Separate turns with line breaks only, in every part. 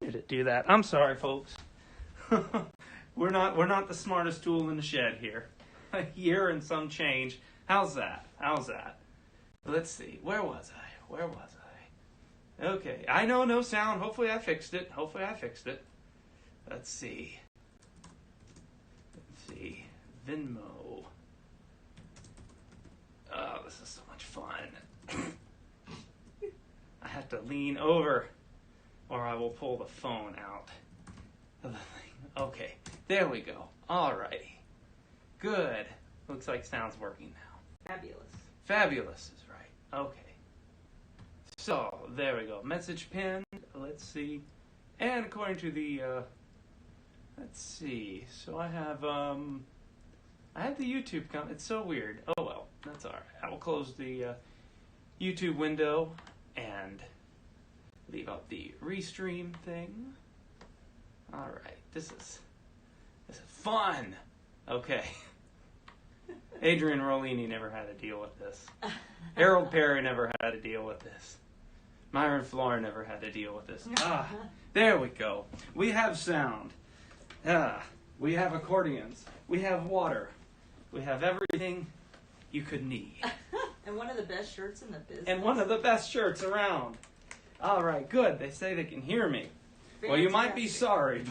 Did it do that? I'm sorry, folks. We're not the smartest tool in the shed here. A year and some change. How's that? Let's see. Where was I? Okay. I know no sound. Hopefully I fixed it. Let's see. Venmo. Oh, this is so much fun. I have to lean over or I will pull the phone out of the thing. Okay, there we go. Alrighty. Good. Looks like sound's working now. Fabulous is right. Okay. So, there we go. Message pinned. Let's see. And according to the, let's see. So I have the YouTube comment. It's so weird. Oh well, that's alright. I will close the YouTube window and leave out the restream thing. Alright, this is fun. Okay. Adrian Rollini never had to deal with this. Harold Perry never had to deal with this. Myron Floor never had to deal with this. There we go. We have sound. We have accordions. We have water. We have everything you could need.
And one of the best shirts in the business.
And one of the best shirts around. All right, good. They say they can hear me. Well, you might be sorry,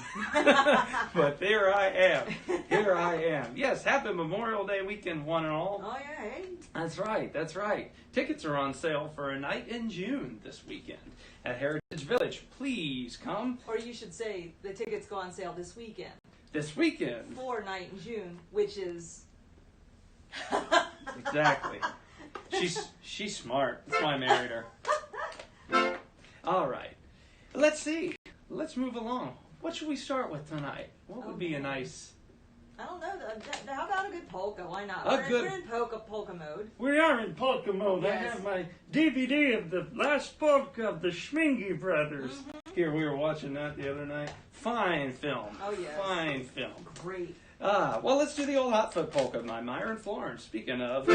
but there I am. Yes, happy Memorial Day weekend, one and all.
Oh, yeah, hey.
That's right. Tickets are on sale for a night in June this weekend at Heritage Village. Please come.
Or you should say the tickets go on sale this weekend.
This weekend.
For night in June, which is...
Exactly. She's smart. That's why I married her. All right. Let's see. Let's move along. What should we start with tonight? What would be a nice...
I don't know. How about a good polka? Why not?
We're
in polka mode.
We are in polka mode.
Yes.
I have my DVD of the last polka of the Schmingy Brothers.
Mm-hmm.
Here, we were watching that the other night. Fine film.
Oh, yes.
Fine film.
Great.
Well, let's do the old hot foot polka by Myron Florence. Speaking of...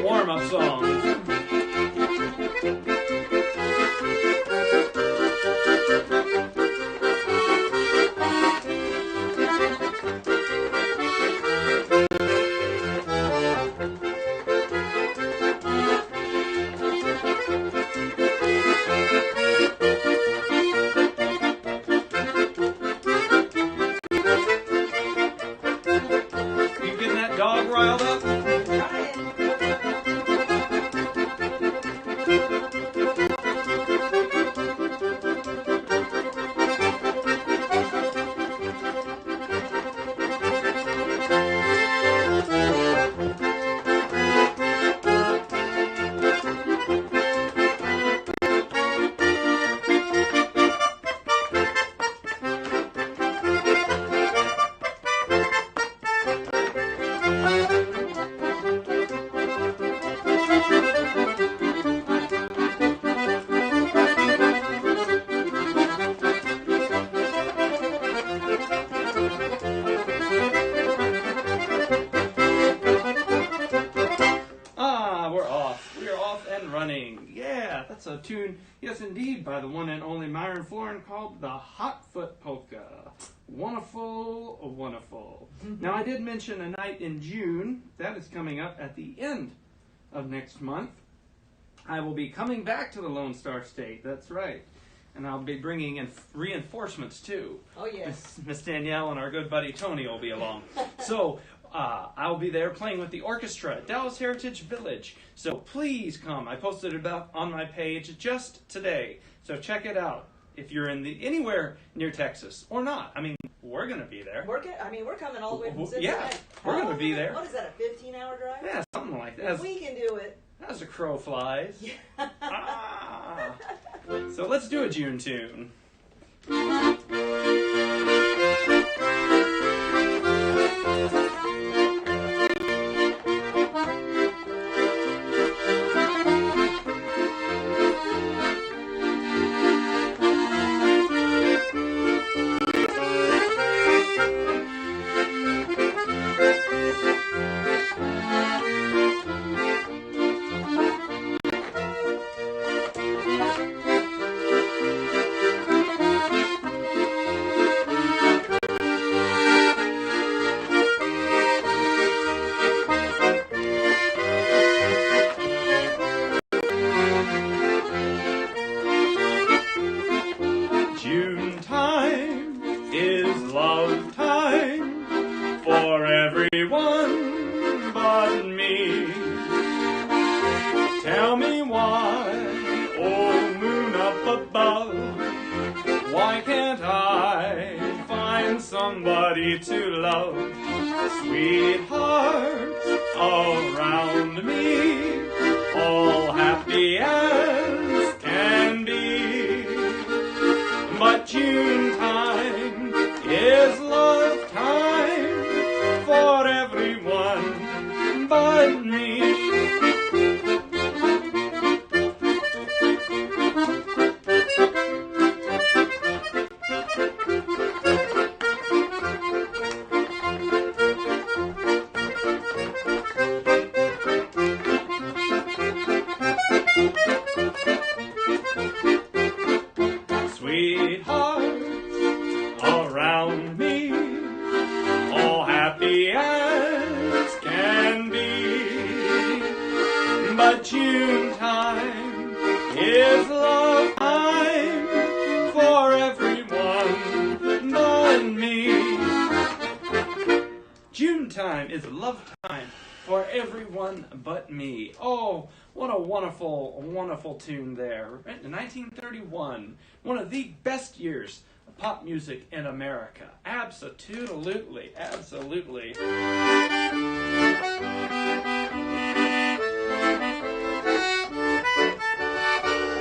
warm-up song. You getting that dog riled up? That's a tune, yes indeed, by the one and only Myron Florin called the Hot Foot Polka. Wonderful, wonderful. Now I did mention a night in June. That is coming up at the end of next month. I will be coming back to the Lone Star State. That's right. And I'll be bringing in reinforcements, too.
Oh, yeah.
Miss Danielle and our good buddy Tony will be along. So I'll be there playing with the orchestra at Dallas Heritage Village. So please come. I posted it about on my page just today. So check it out if you're in anywhere near Texas or not. I mean, we're going to be there.
We're coming all the way from Cincinnati.
Yeah, we're going to be there.
What is that, a 15-hour drive?
Yeah, something like that.
We can do it.
As a crow flies. So let's do a June tune. June time is love time for everyone but me. Tell me why, oh moon up above, why can't I find somebody to love? Sweethearts around me, all happy as can be. But June time is love time for everyone but me. Sweethearts around me, all happy as can be. But June time is love time for everyone but me. June time is love time for everyone but me. Oh, what a wonderful, wonderful tune there. In 1931, one of the best years of pop music in America. Absolutely, absolutely.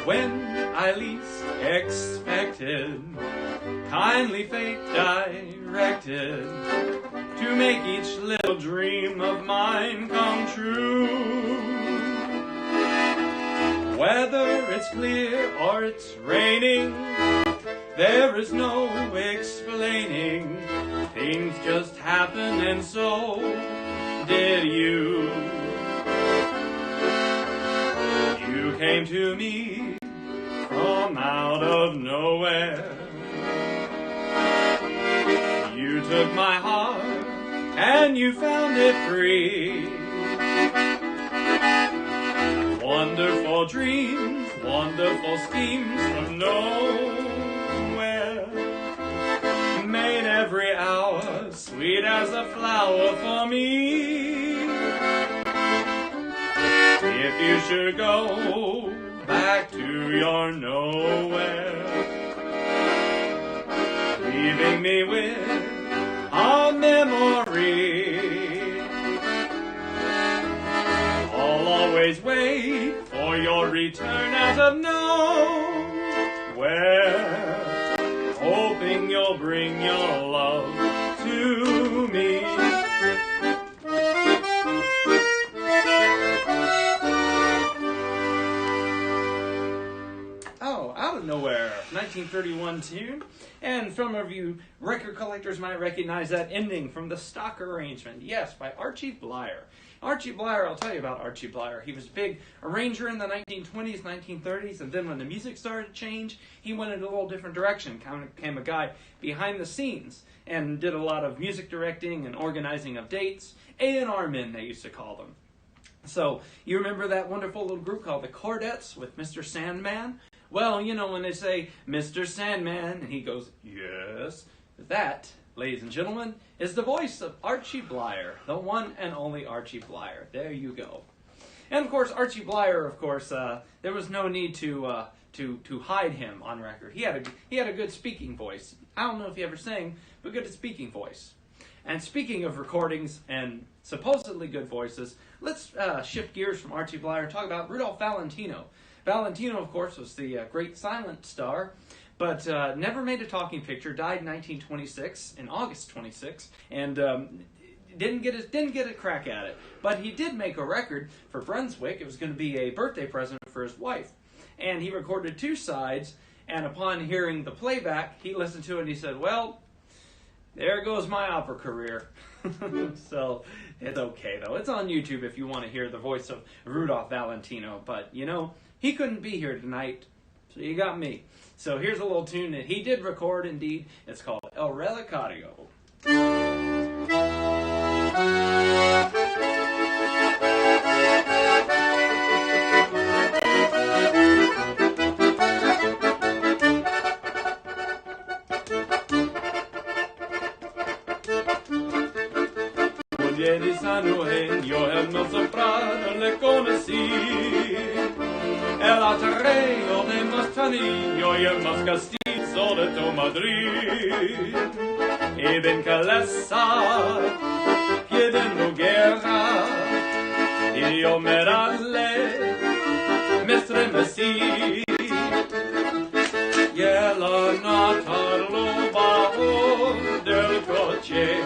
When I least expected, kindly fate directed to make each little dream of mine come true. Whether it's clear or it's raining, there is no explaining. Things just happen, and so did you. You came to me from out of nowhere. You took my heart and you found it free. Wonderful dreams, wonderful schemes from nowhere made every hour sweet as a flower for me. If you should go back to your nowhere, leaving me with a memory, I'll always wait for your return out of nowhere, hoping you'll bring your love to me. Oh, out of nowhere, 1931 tune. And some of you record collectors might recognize that ending from the stock arrangement. Yes, by Archie Bleyer. Archie Bleyer, I'll tell you about Archie Bleyer. He was a big arranger in the 1920s, 1930s, and then when the music started to change, he went in a little different direction. Kind of became a guy behind the scenes and did a lot of music directing and organizing of dates. A&R men, they used to call them. So, you remember that wonderful little group called the Chordettes with Mr. Sandman? Well, you know, when they say, Mr. Sandman, and he goes, yes, that, ladies and gentlemen, is the voice of Archie Blyer, the one and only Archie Blyer. There you go. And, of course, Archie Blyer, of course, there was no need to hide him on record. He had a good speaking voice. I don't know if he ever sang, but good at speaking voice. And speaking of recordings and supposedly good voices, let's shift gears from Archie Blyer and talk about Rudolph Valentino. Valentino, of course, was the great silent star, but never made a talking picture. Died in 1926, in August 26, and didn't get a crack at it. But he did make a record for Brunswick. It was going to be a birthday present for his wife, and he recorded 2 sides. And upon hearing the playback, he listened to it and he said, "Well, there goes my opera career." So it's okay though. It's on YouTube if you want to hear the voice of Rudolph Valentino. But you know, he couldn't be here tonight, so you got me. So here's a little tune that he did record indeed. It's called El Relicario.
Ieri sano io el no soprano le conocí. El atarreo de Mastanillo y el más castizo de tu Madrid. E ben calessa, piedendo guerra, y io meralle, me estremecí. Y el natarlo bajo del coche,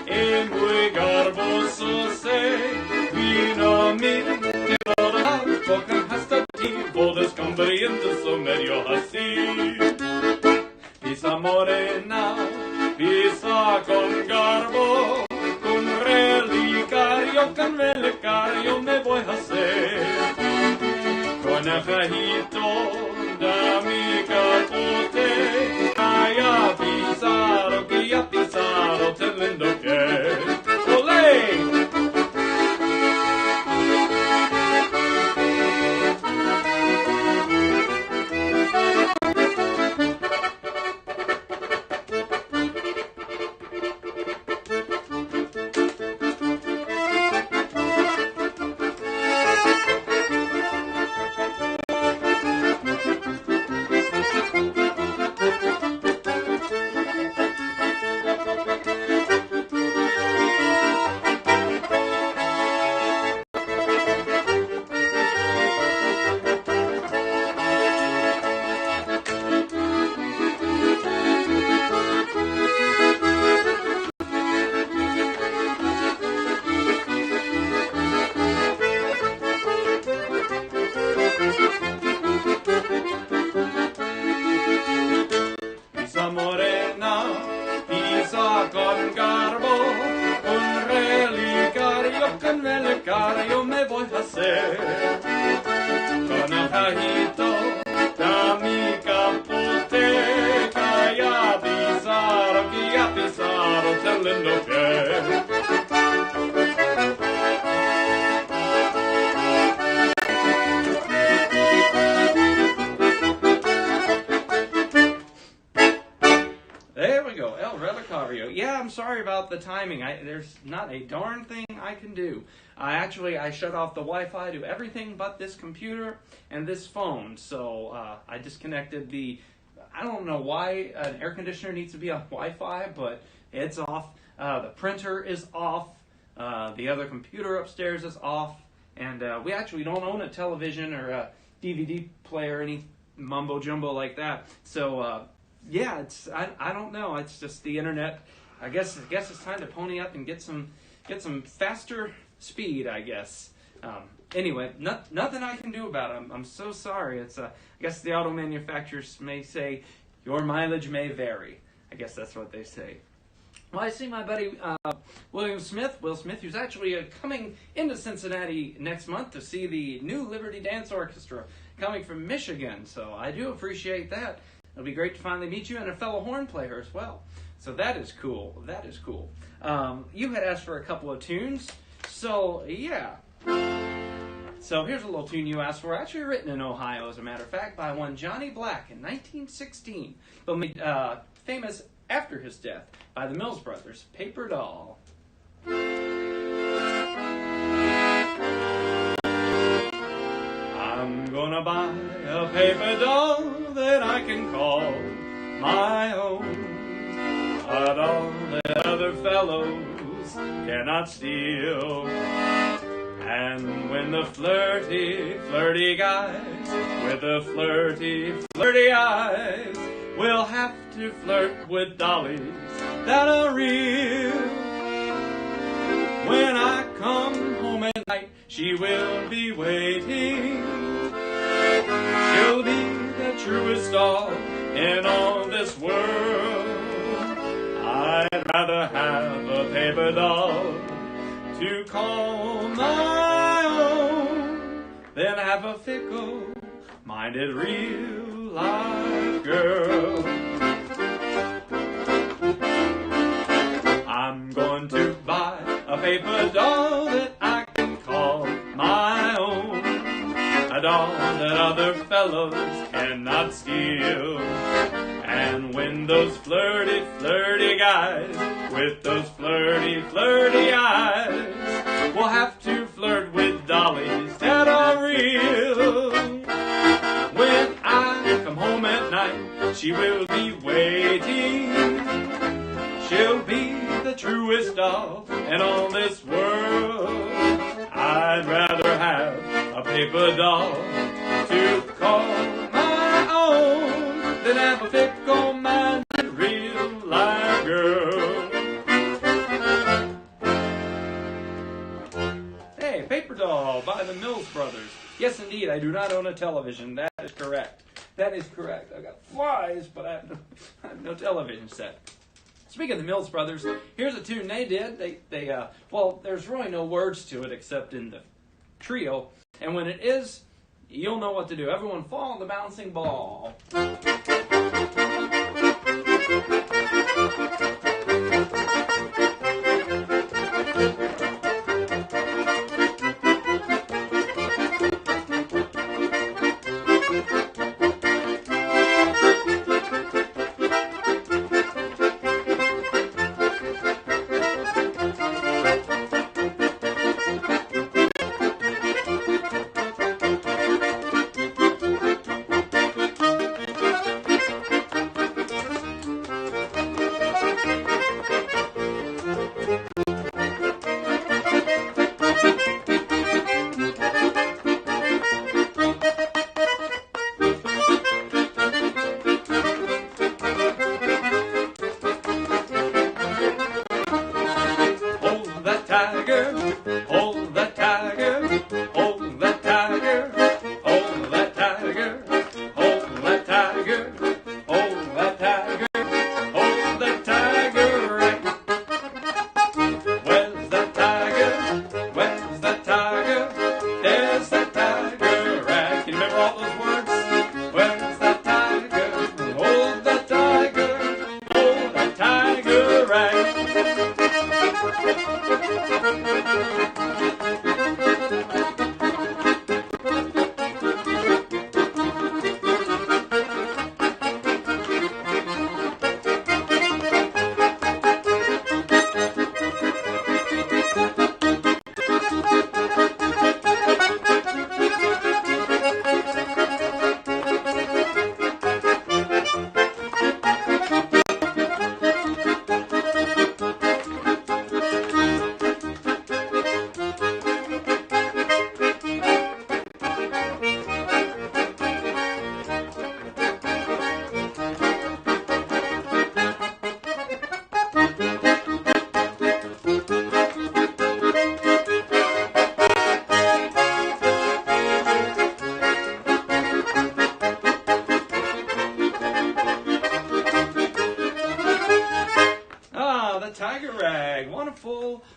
e muy garboso sei, vino a mí, que verdad, porque hasta tipo descombriente so medio así. Pisa morena, pisa con garbo, con relicario me voy a hacer. Con el rajito da mi capote, que ya pisaro, te lindo que. ¡Olé! Yo me voy a hacer con el rajito da mi capote, que ya pisaron, te lindo que.
There we go, El Relicario. Yeah, I'm sorry about the timing. There's not a darn thing I can do. I shut off the Wi-Fi to everything but this computer and this phone. So I disconnected I don't know why an air conditioner needs to be on Wi-Fi, but it's off. The printer is off. The other computer upstairs is off. And we actually don't own a television or a DVD player, any mumbo jumbo like that. So yeah, I don't know. It's just the internet. I guess it's time to pony up and get some faster speed, I guess. Anyway, nothing I can do about it. I'm so sorry. It's I guess the auto manufacturers may say your mileage may vary. I guess that's what they say. Well, I see my buddy Will Smith, who's actually coming into Cincinnati next month to see the new Liberty Dance Orchestra coming from Michigan. So I do appreciate that. It'll be great to finally meet you and a fellow horn player as well. So that is cool. That is cool. You had asked for a couple of tunes. So, yeah. So here's a little tune you asked for, actually written in Ohio, as a matter of fact, by one Johnny Black in 1916, but made famous after his death by the Mills Brothers, Paper Doll. I'm gonna buy a paper doll that I can call my own, a doll that other fellows cannot steal. And when the flirty, flirty guys with the flirty, flirty eyes will have to flirt with dollies that are real, when I come home at night, she will be waiting. She'll be the truest doll in all this world. I'd rather have a paper doll to call my own than have a fickle-minded real-life girl. I'm going to buy a paper doll that I can call my own, a doll that other fellows cannot steal. And when those flirty, flirty guys with those flirty, flirty eyes will have to flirt with dollies that are real, when I come home at night, she will be waiting. She'll be the truest doll in all this world. I'd rather have a paper doll to call my own than have a fickle-minded real-life girl. Hey, Paper Doll by the Mills Brothers. Yes, indeed, I do not own a television. That is correct. That is correct. I've got flies, but I have no television set. Speaking of the Mills Brothers, here's a tune they did. Well, there's really no words to it except in the trio. And when it is, you'll know what to do. Everyone follow the bouncing ball.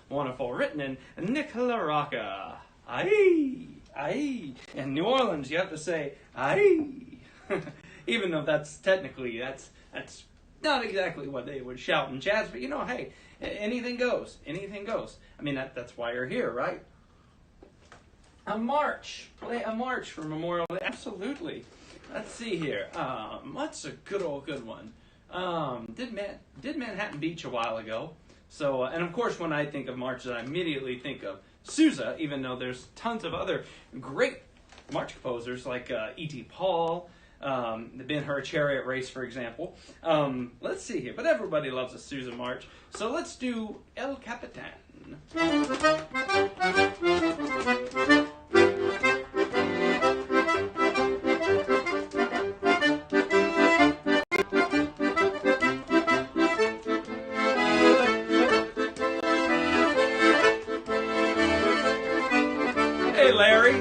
Wonderful, written in Nicaragua. Aye, aye. In New Orleans, you have to say aye, even though that's technically that's not exactly what they would shout in jazz. But hey, anything goes. Anything goes. I mean, that's why you're here, right? A march. Play a march for Memorial Day. Absolutely. Let's see here. What's a good one? Did Manhattan Beach a while ago. So, and of course, when I think of marches, I immediately think of Sousa, even though there's tons of other great march composers like E.T. Paul, the Ben-Hur Chariot Race, for example. Let's see here. But everybody loves a Sousa march. So let's do El Capitan. Hey, Larry.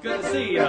Good to see you.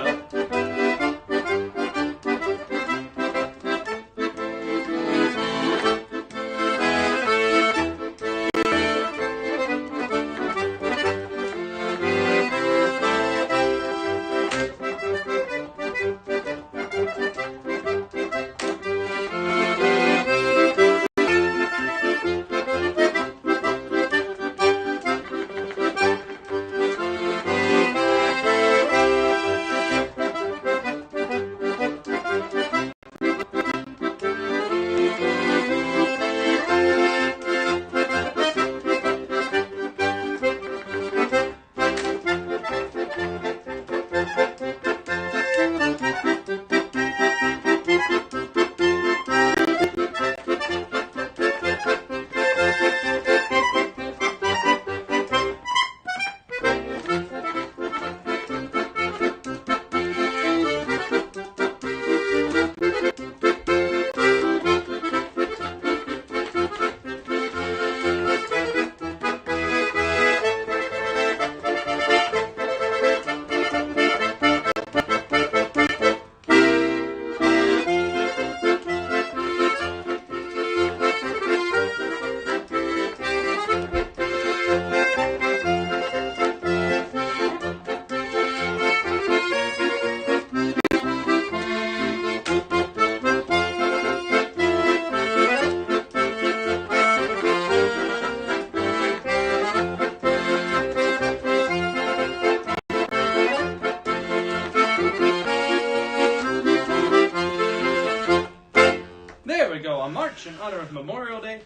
In honor of Memorial Day.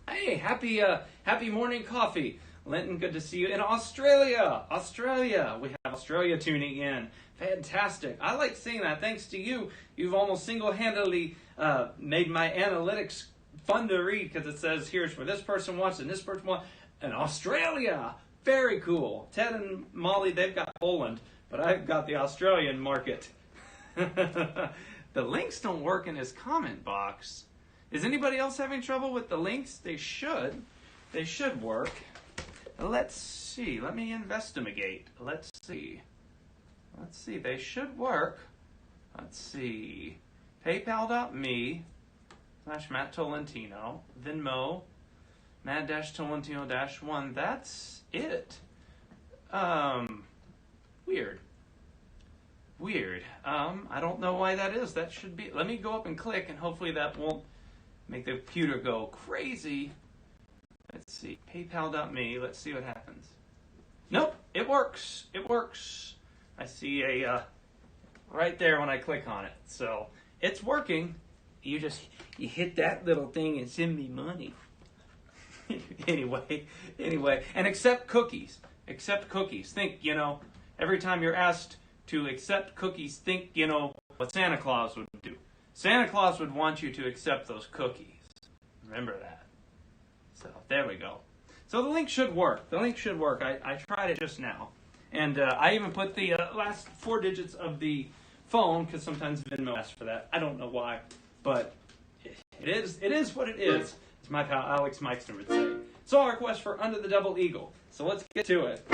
Hey, happy morning coffee. Linton, good to see you in Australia. We have Australia tuning in. Fantastic. I like seeing that. Thanks to you. You've almost single-handedly made my analytics fun to read because it says here's where this person wants and this person wants. And Australia. Very cool. Ted and Molly, they've got Poland, but I've got the Australian market. The links don't work in his comment box. Is anybody else having trouble with the links? They should. They should work. Let's see. Let me investigate. Let's see. They should work. Let's see. PayPal.me/Matt Tolentino. Venmo. Mad-Tolentino-1. That's it. Weird. I don't know why that is. That should be. Let me go up and click, and hopefully that won't make the computer go crazy. Let's see. PayPal.me. Let's see what happens. Nope. It works. I see a right there when I click on it. So it's working. You hit that little thing and send me money. Anyway. And accept cookies. Think, every time you're asked to accept cookies, think, what Santa Claus would do. Santa Claus would want you to accept those cookies. Remember that. So, there we go. So, the link should work. I tried it just now. And I even put the last 4 digits of the phone, because sometimes Venmo asks for that. I don't know why. But it is what it is, as my pal Alex Meister would say. So, our request for Under the Double Eagle. So, let's get to it.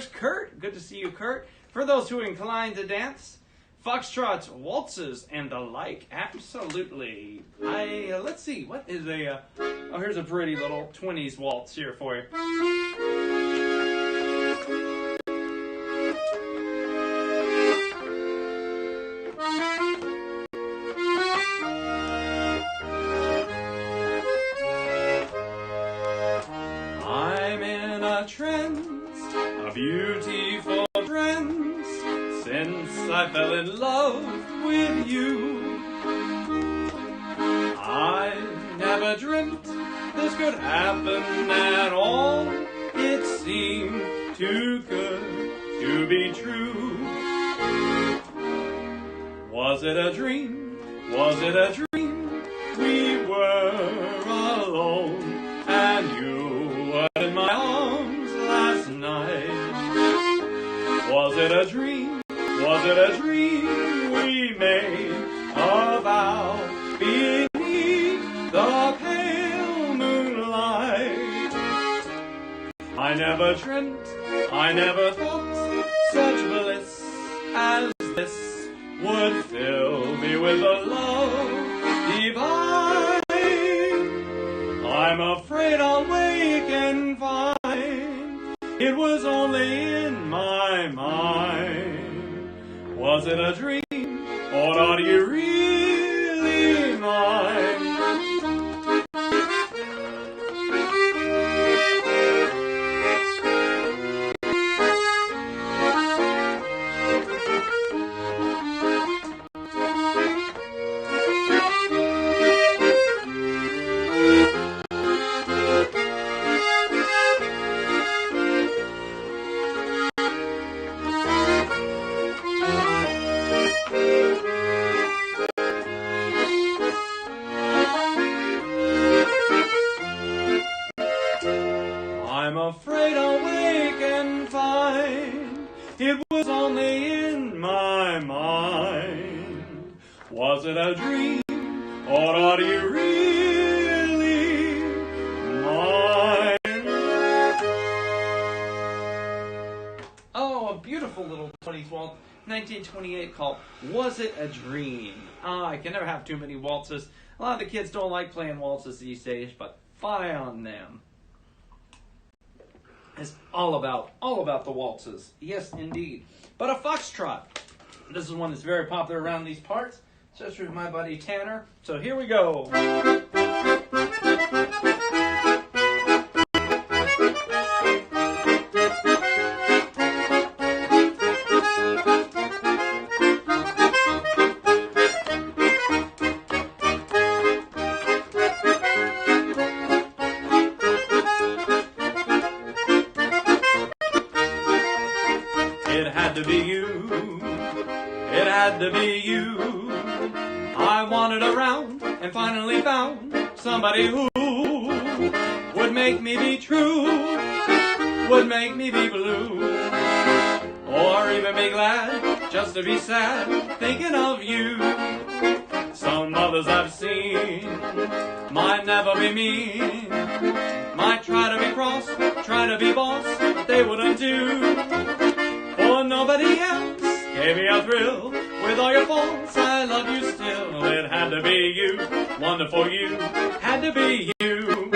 there's Kurt. Good to see you, Kurt. For those who are inclined to dance, foxtrots, waltzes, and the like. Absolutely. Let's see. What is oh, here's a pretty little 20s waltz here for you. I'm in a trance, a beautiful trance, since I fell in love with you. I never dreamt this could happen at all. It seemed too good to be true. Was it a dream? Was it a dream? We were alone, and you were in my arms last night. Was it a dream? Was it a dream? We made a vow beneath the pale moonlight. I never dreamt, I never thought such bliss as this would fill me with a love divine. I'm afraid I'll wake and find it was only in my mind. Was it a dream, or are you really mine? I'm afraid I'll wake and find it was only in my mind. Was it a dream, or are you really mine? Oh, a beautiful little 20s waltz, 1928, called Was It a Dream? I can never have too many waltzes. A lot of the kids don't like playing waltzes these days, but fie on them. It's all about the waltzes. Yes, indeed. But a foxtrot. This is one that's very popular around these parts, especially with my buddy Tanner. So here we go. It had to be you, it had to be you. I wandered around and finally found somebody who would make me be true, would make me be blue, or even be glad just to be sad thinking of you. Some others I've seen might never be mean, might try to be cross, try to be boss, but they wouldn't do. For nobody else gave me a thrill. With all your faults, I love you still. It had to be you, wonderful you, had to be you.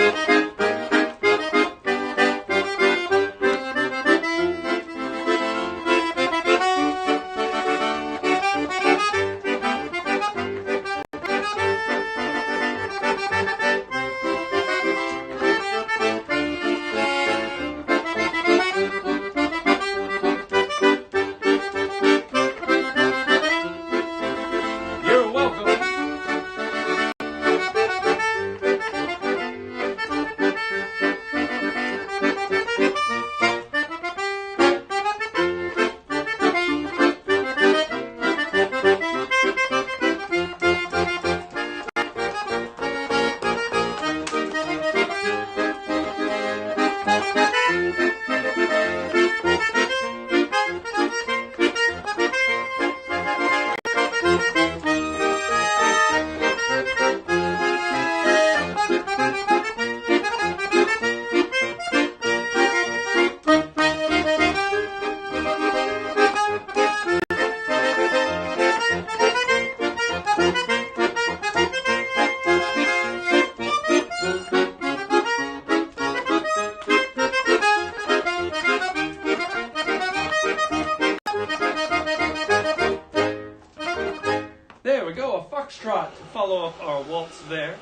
out to follow up our waltz there.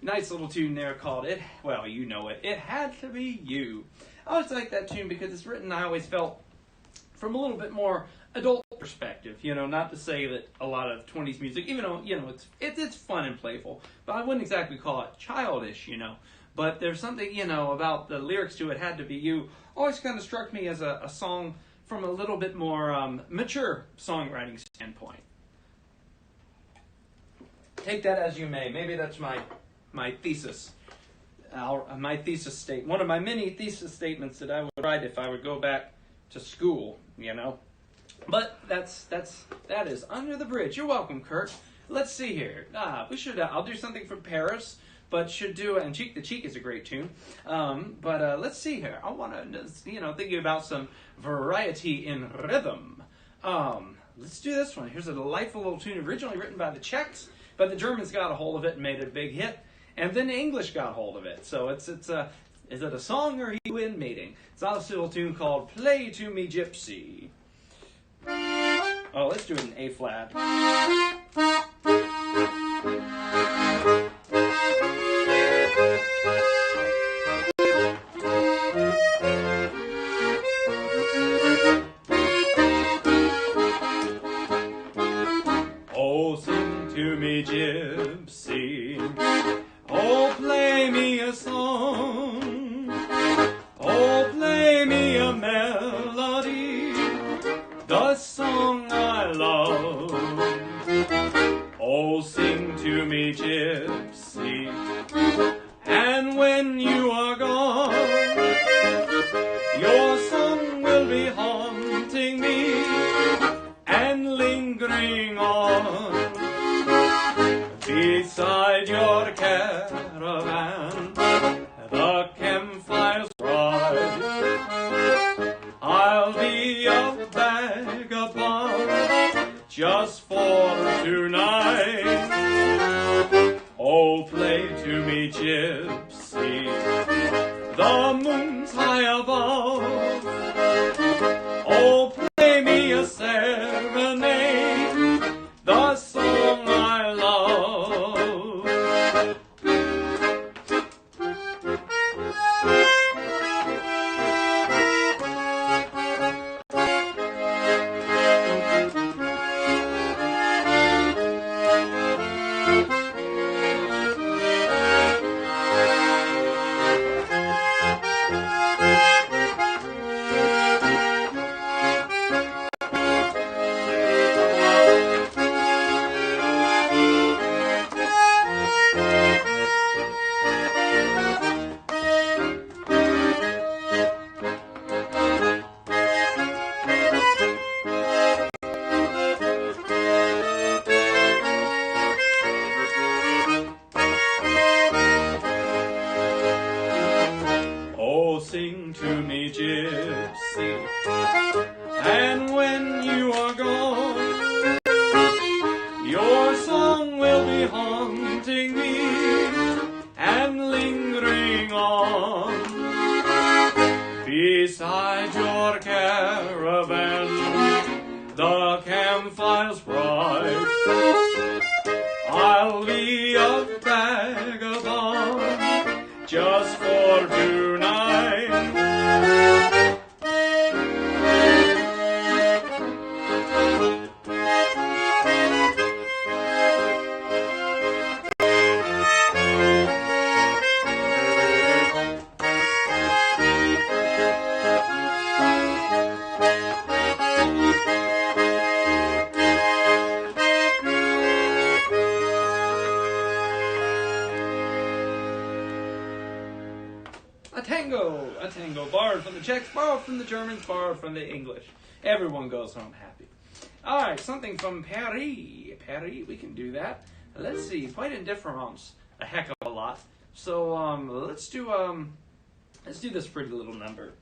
Nice little tune there called It, well, you know it, It Had to Be You. I always like that tune because it's written, I always felt, from a little bit more adult perspective. You know, not to say that a lot of 20s music, even though, you know, it's fun and playful, but I wouldn't exactly call it childish, you know. But there's something, you know, about the lyrics to It Had to Be You, always kind of struck me as a song from a little bit more mature songwriting standpoint. Take that as you may. Maybe that's my thesis. My thesis statement. One of my many thesis statements that I would write if I would go back to school, you know. But that is under the bridge. You're welcome, Kurt. Let's see here. We should. I'll do something from Paris, but should do. And Cheek the Cheek is a great tune. But let's see here. I want to, you know, thinking about some variety in rhythm. Let's do this one. Here's a delightful little tune originally written by the Czechs, but the Germans got a hold of it and made it a big hit. And then the English got hold of it. So it's is it a song or are you in meeting? It's also a little tune called Play to Me Gypsy. Oh, let's do it in A flat.
Oh, sing to me, gypsy. Oh, play me a song. Oh, play me a melody, the song I love. Oh, sing to me, gypsy. And when you are gone, your song will be haunting me and lingering on beside your caravan. The campfire's bright. I'll be a vagabond just for tonight. Oh, play to me, gypsy. The moon's high above. Oh, play me a serenade, the song I love. Sing to me, gypsy, and when you are gone, your song will be haunting me and lingering on beside your caravan. The campfire's bright. I'll be a vagabond just for tonight.
A tango, borrowed from the Czechs, borrowed from the Germans, borrowed from the English. Everyone goes home happy. All right, something from Paris. Paris, we can do that. Let's see, Point in Difference, a heck of a lot. So let's do this pretty little number.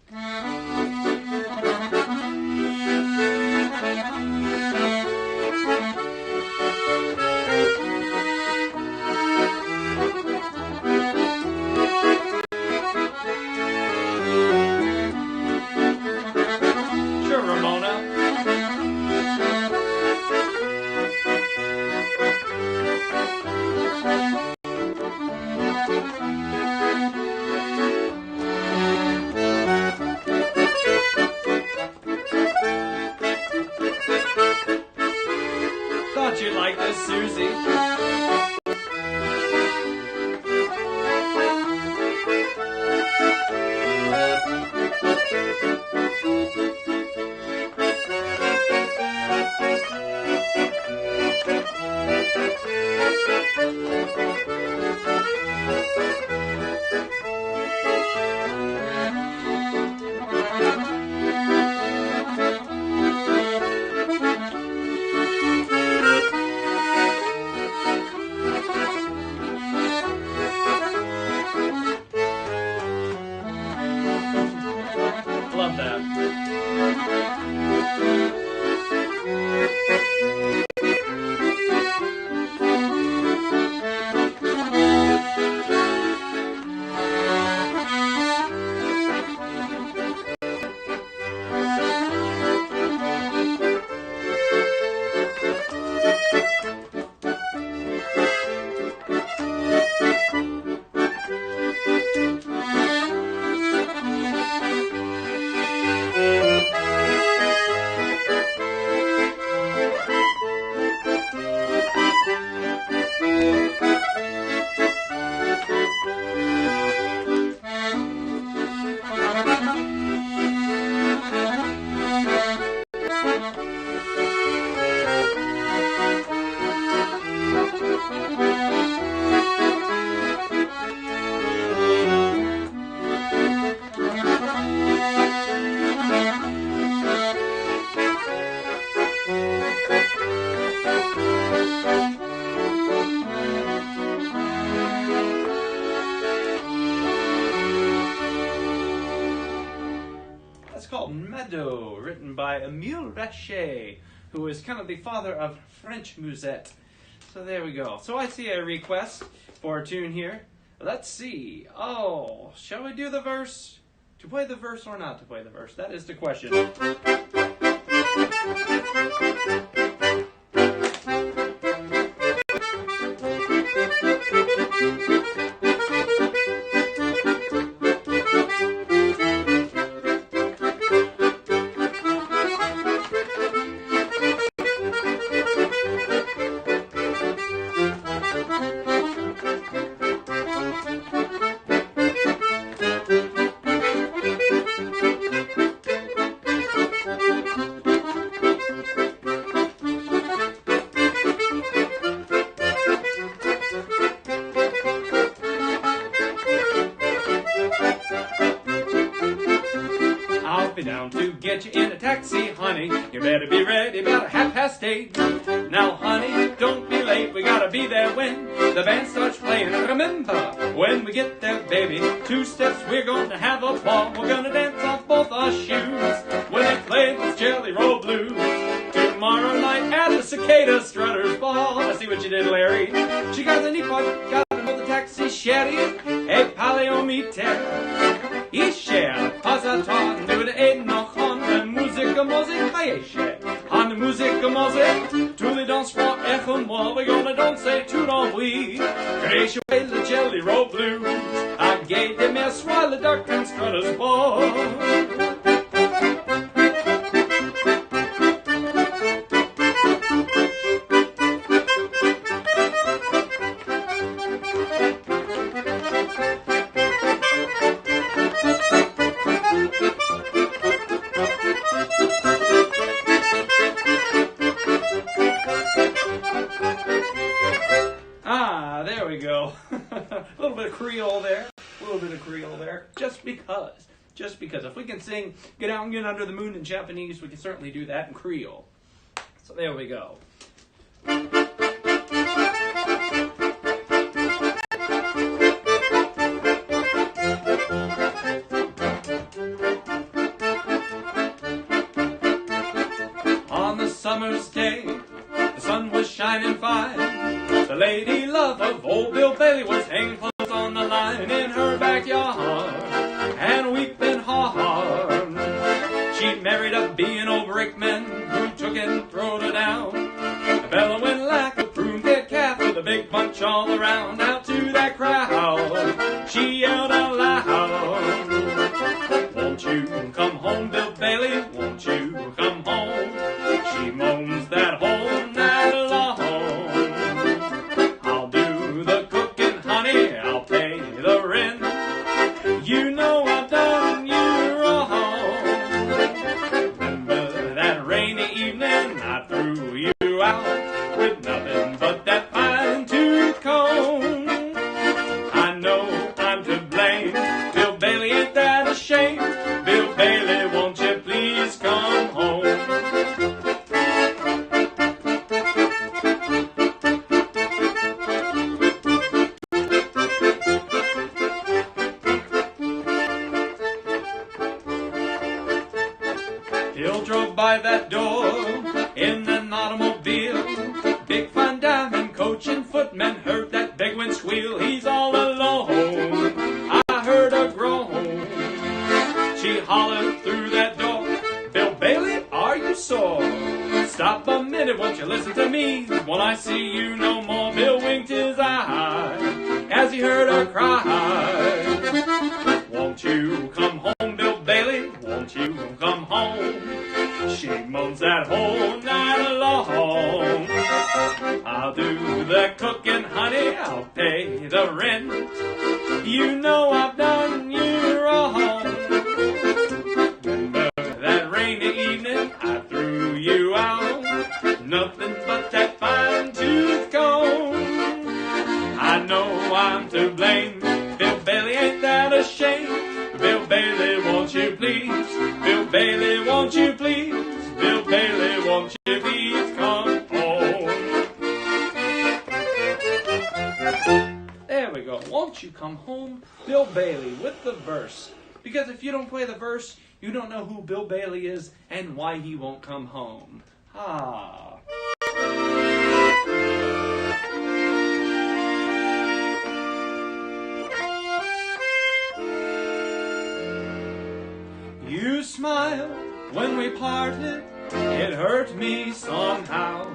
called Meadow, written by Emile Rache, who is kind of the father of French musette. So there we go. So I see a request for a tune here. Let's see. Oh, shall we do the verse? To play the verse or not to play the verse? That is the question. Down to get you in a taxi, honey. You better be ready about 8:30. Now, honey, don't be late. We gotta be there when the band starts playing. Remember, when we get there, baby, 2 steps, we're gonna have a ball. We're gonna dance off both our shoes when they play this Jelly Roll Blues. Tomorrow night at the Cicada Strutters Ball. I see what you did, Larry. She got the neat part, got another taxi, sherry, a paleomete. Ishe, Pasaton, nu de noch an de Musik feische. An de Musik tous les danses for echo moi. We're gonna don't say tout d'envie. Creation the Jelly Roll Blues. I gave them a swallow the dark and strutters ball. There we go. A little bit of Creole there. A little bit of Creole there. Just because. Just because. If we can sing Get Out and Get Under the Moon in Japanese, we can certainly do that in Creole. So there we go. On the summer's day, the sun was shining fine. The lady love of old Bill Bailey was hanging clothes on the line in her backyard and weeping hard. She married a B&O brakeman who took and throwed her down, bellowing like a prune-fed calf with a big bunch all around. Out to that crowd, she yelled out loud, "Won't you come home, Bill Bailey? Won't you come home?" She moans that whole night long. I'll pay the rent. You know I've done you wrong. Remember that rainy evening I threw you out with nothing but that fine-tooth comb. I know I'm to blame. Bill Bailey, ain't that a shame? Bill Bailey, won't you please come home? Bill drove by that door in an automobile. Big fine diamond coach and footman heard that big wind squeal. He's all alone. I heard a groan. She hollered through that door, "Bill Bailey, are you sore? Stop a minute, won't you listen to me? Won't I see you no more?" Bill winked his eye as he heard her cry, "Won't you come home, Bill Bailey? Won't you come home?" She moans that whole night long. "I'll do the cooking, honey, I'll pay the rent. You know I've done you wrong. Remember that rainy evening I threw you out, nothing but that fine-tooth comb. I know I'm to blame. Bill Bailey, ain't that a shame? Bill Bailey, won't you please? Bill Bailey, won't you please? Bill Bailey, won't you please come home?" There we go. Won't you come home, Bill Bailey, with the verse. Because if you don't play the verse, You don't know who Bill Bailey is and why he won't come home. Ah. You smiled when we parted, it hurt me somehow.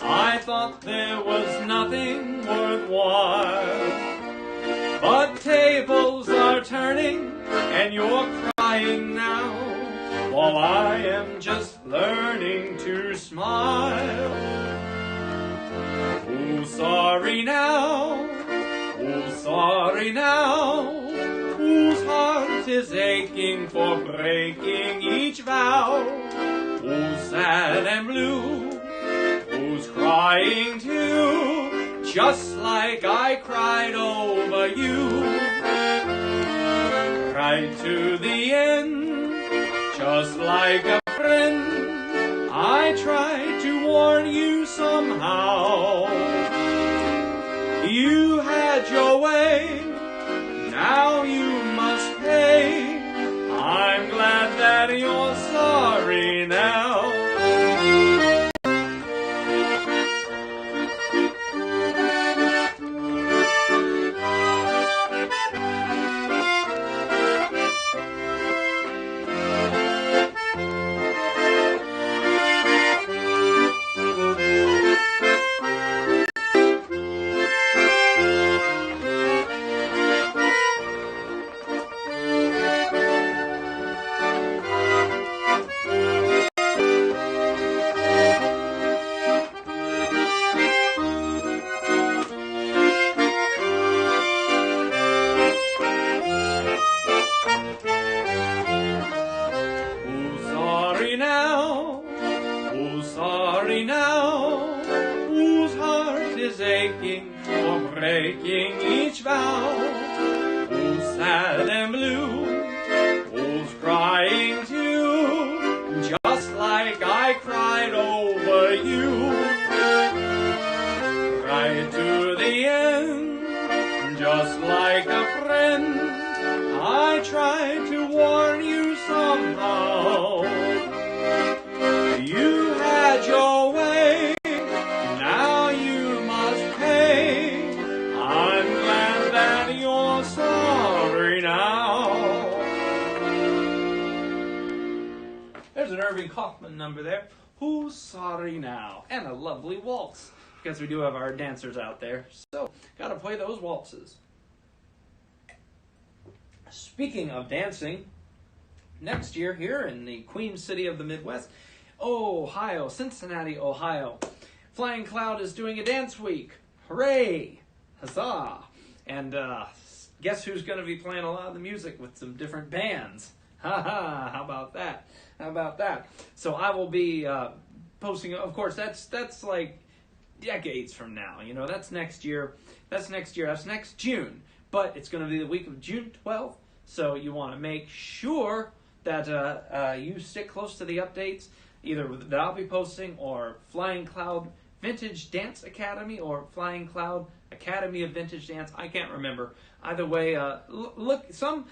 I thought there was nothing worthwhile. But tables are turning and you're crying now, while I am just learning to smile. Oh, sorry now, oh, sorry now, whose heart is aching for breaking each vow? Who's sad and blue, who's crying too, just like I cried over you. Cried to the end, just like a friend. I tried to warn you somehow. You had your way, now you must pay. I'm glad that you're sorry now. Breaking each vow, who's sad and blue, who's crying too, just like I cried over you. Right to the end, just like a friend, I tried to warn you somehow. You had your way, now you must pay. I'm glad that you're sorry now. There's an Irving Kaufman number there. Who's sorry now? And a lovely waltz, because we do have our dancers out there. So, gotta play those waltzes. Speaking of dancing, next year here in the Queen City of the Midwest, Ohio, Cincinnati, Ohio, Flying Cloud is doing a dance week. Hooray! Huzzah! And guess who's going to be playing a lot of the music with some different bands? Ha ha! How about that? How about that? So I will be posting. Of course, that's like decades from now. You know, that's next year. That's next year. That's next June. But it's going to be the week of June 12th. So you want to make sure that you stick close to the updates, either that I'll be posting or Flying Cloud Vintage Dance Academy or Flying Cloud Academy of Vintage Dance. I can't remember. Either way, look, some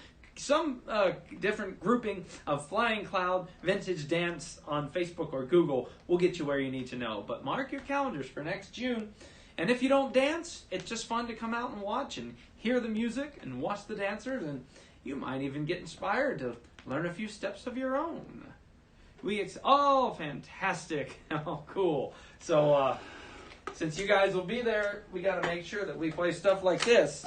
different grouping of Flying Cloud Vintage Dance on Facebook or Google will get you where you need to know. But mark your calendars for next June. And if you don't dance, it's just fun to come out and watch and hear the music and watch the dancers, and you might even get inspired to learn a few steps of your own. Oh, fantastic. Oh, cool. So, since you guys will be there, we got to make sure that we play stuff like this.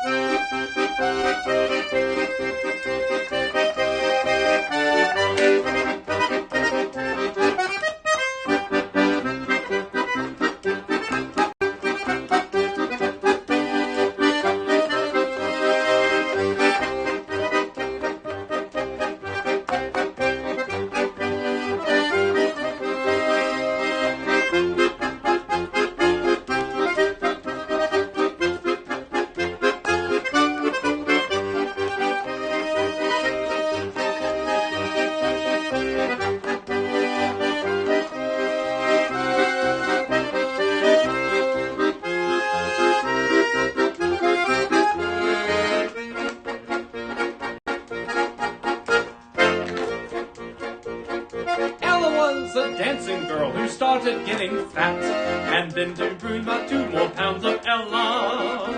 started getting fat, and then to bring about 2 more pounds of Ella.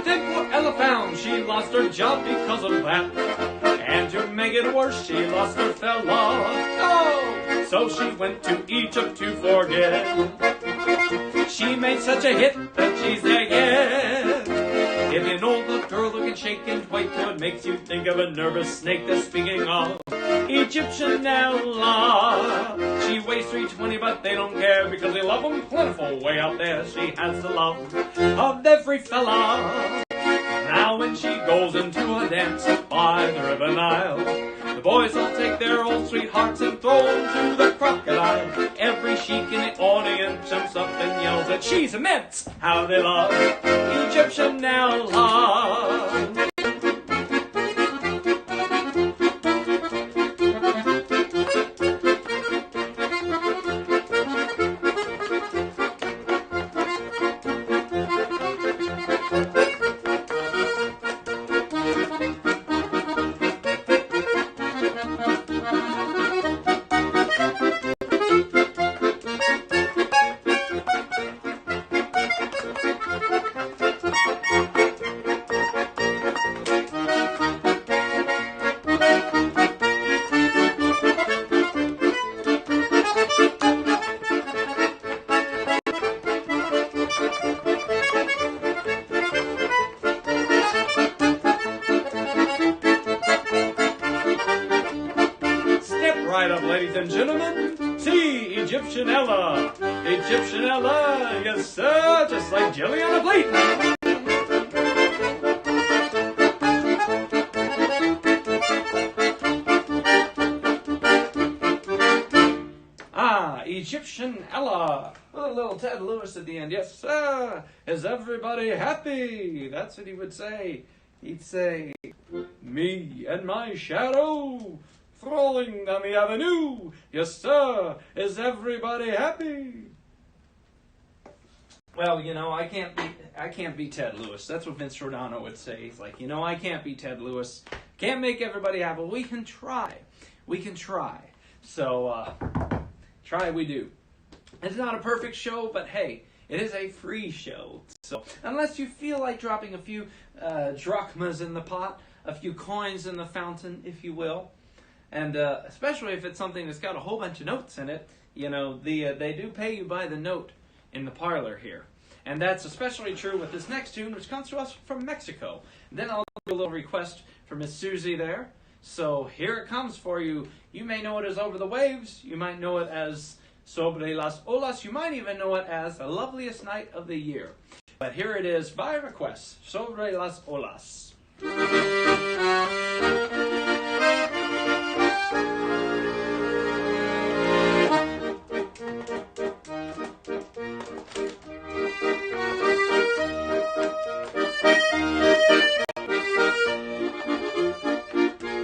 Then what Ella found, she lost her job because of that. And to make it worse, she lost her fella. Oh! So she went to Egypt to forget. She made such a hit that she's a hit. If you know the girl looking shaking white, it makes you think of a nervous snake that's speaking of Egyptian Ella. She weighs 320, but they don't care because they love them plentiful way out there. She has the love of every fella. Now when she goes into a dance by the river Nile, the boys all take their old sweethearts and throw them to the crocodile. Every sheik in the audience jumps up and yells that she's immense. How they love Egyptian Ella. Right up, ladies and gentlemen, see Egyptian Ella. Egyptian Ella, yes sir, just like jelly on a plate. Ah, Egyptian Ella. With a little Ted Lewis at the end. Yes sir, is everybody happy? That's what he would say. He'd say, me and my shadow strolling down the avenue. Yes, sir. Is everybody happy? Well, you know, I can't be Ted Lewis. That's what Vince Giordano would say. He's like, you know, I can't be Ted Lewis. Can't make everybody happy. We can try. We can try. So, try we do. It's not a perfect show, but hey, it is a free show. So, unless you feel like dropping a few drachmas in the pot, a few coins in the fountain, if you will, and especially if it's something that's got a whole bunch of notes in it, you know, they do pay you by the note in the parlor here. And that's especially true with this next tune, which comes to us from Mexico. Then I'll do a little request for Miss Susie there. So here it comes for you. You may know it as Over the Waves. You might know it as Sobre las Olas. You might even know it as The Loveliest Night of the Year. But here it is by request, Sobre las Olas.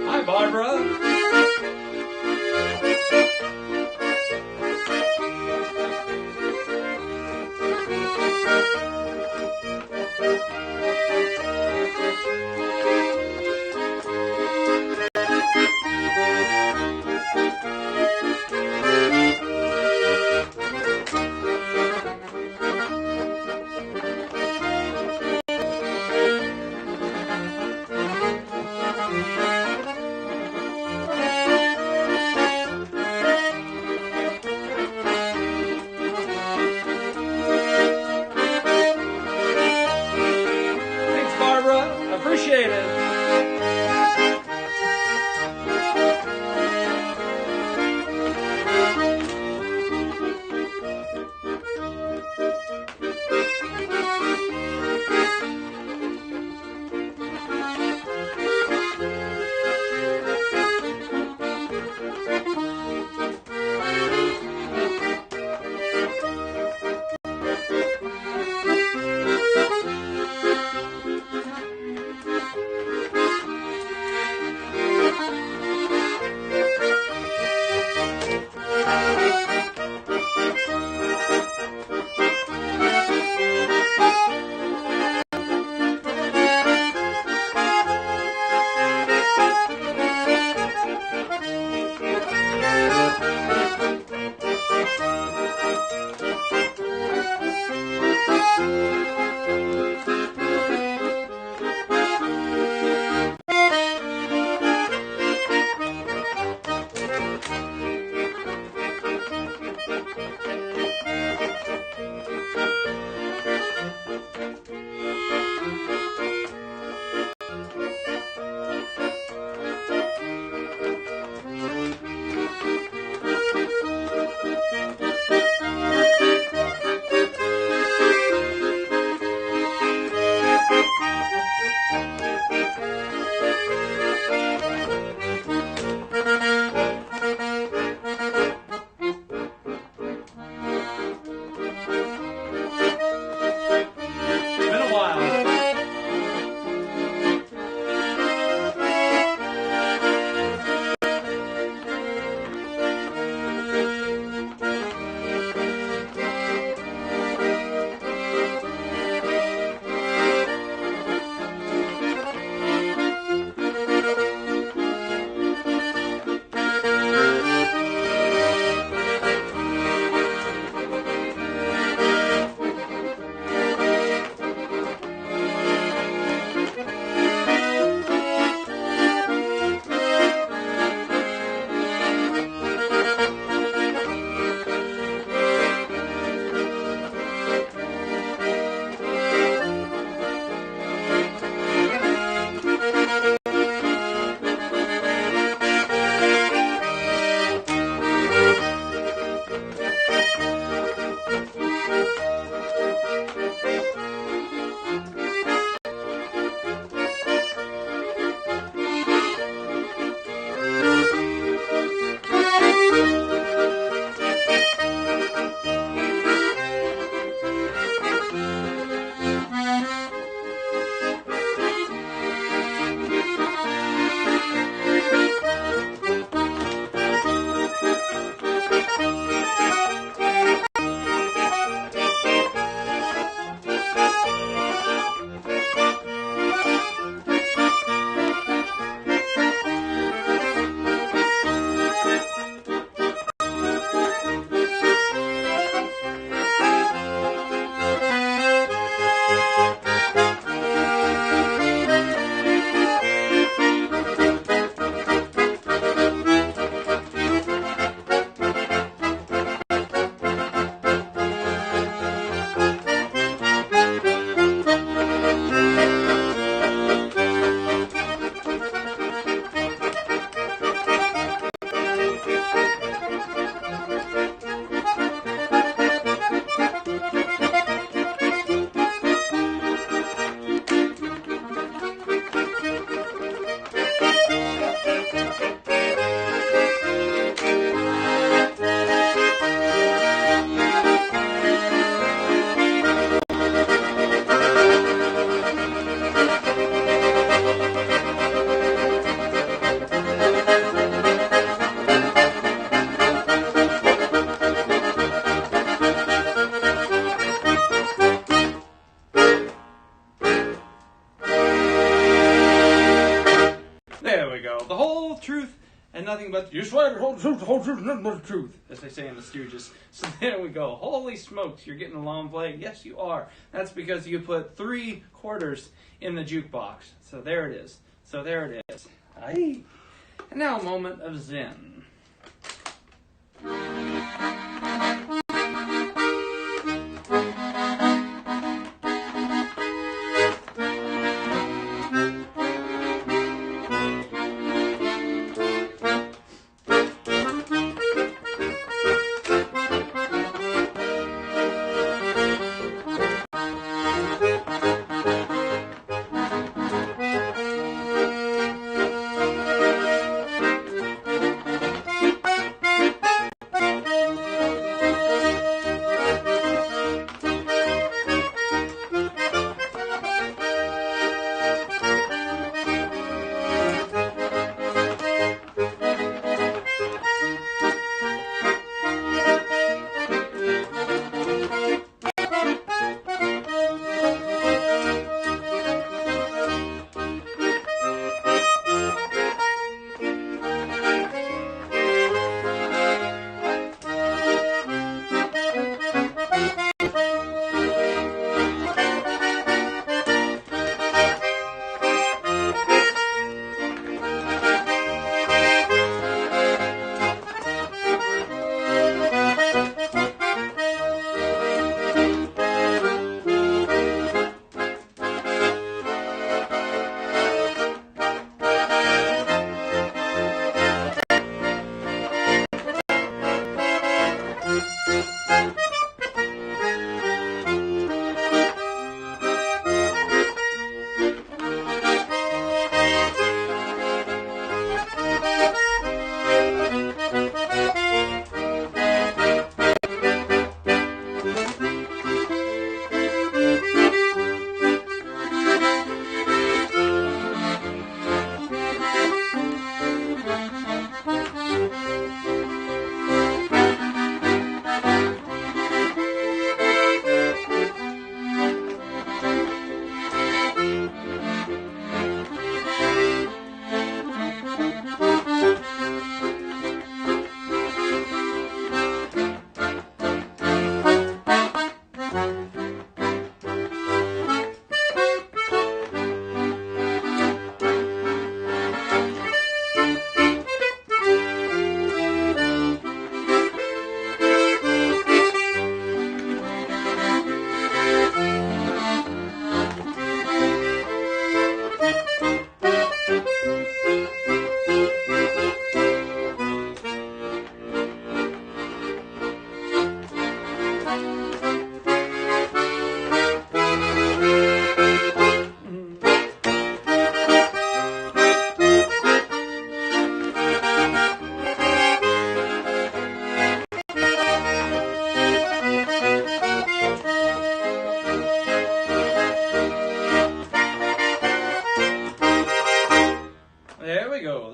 Hi, Barbara.
truth and nothing but you swear the whole truth, nothing but the truth, as they say in the Stooges. So there we go. Holy smokes, you're getting a long play. Yes, you are. That's because you put 3 quarters in the jukebox. So there it is. So there it is. Aye. And now a moment of zen.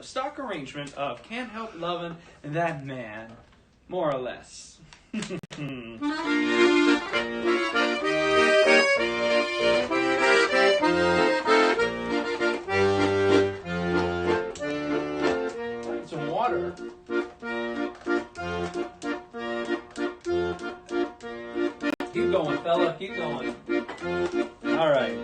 The stock arrangement of Can't Help Lovin' That Man, more or less. It's some water. Keep going, fella, keep going. All right.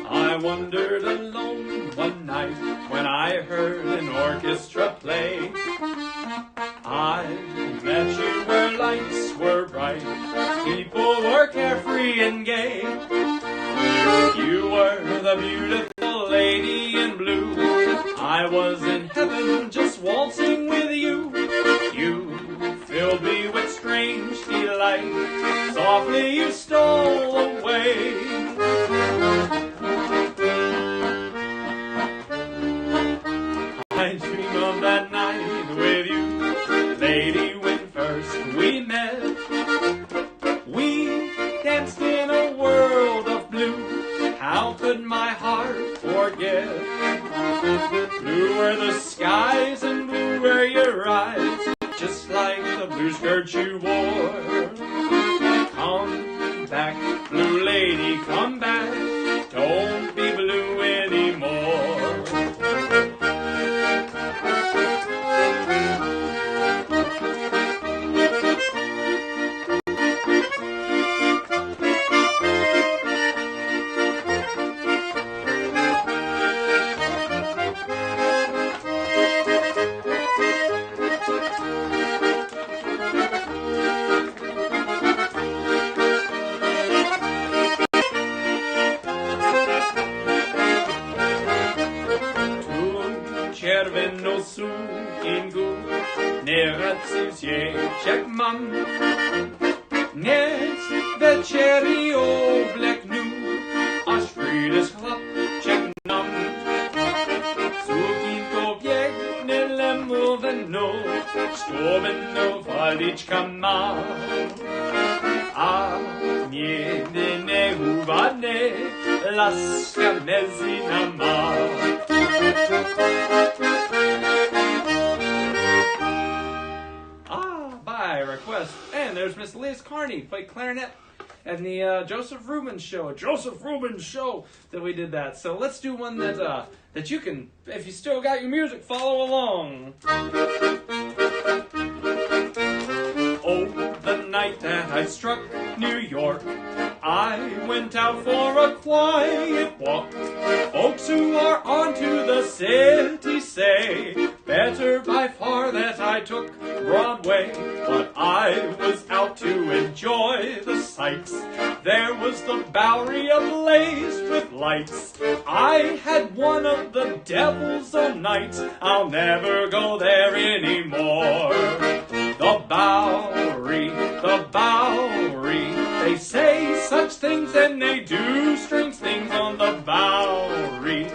I wandered alone one night when I heard an orchestra play. I met you where lights were bright, people were carefree and gay. You were the beautiful lady in blue. I was in heaven just waltzing with you. You filled me with strange delight. Softly you stole away. I dream of that night with you, lady, when first we met. We danced in a world of blue. How could my heart forget? Blue were the skies and blue were your eyes, just like the blue skirt you wore. Come back, blue lady, come back. Don't be blue anymore.
czerweno sukienku, nie rację jak mam. Niech wieczeri obleknu, aż przyjdziesz chłopczyk nam. Sukienko piękne lemoweno, sztobeno faliczka ma. A nigdy nie uwadnie, laska mezina ma. By request. And there's Miss Liz Carney, played clarinet in the Joseph Rubin show. Joseph Rubin show that we did that. So let's do one that that you can, if you still got your music, follow along. Oh, the night that I struck New York, I went out for a quiet walk. Folks who are on to the city say better by far that I took Broadway, but I was out to enjoy the sights. There was the Bowery ablaze with lights. I had one of the devil's own nights. I'll never go there anymore. The Bowery, they say such things and they do strange things on the Bowery,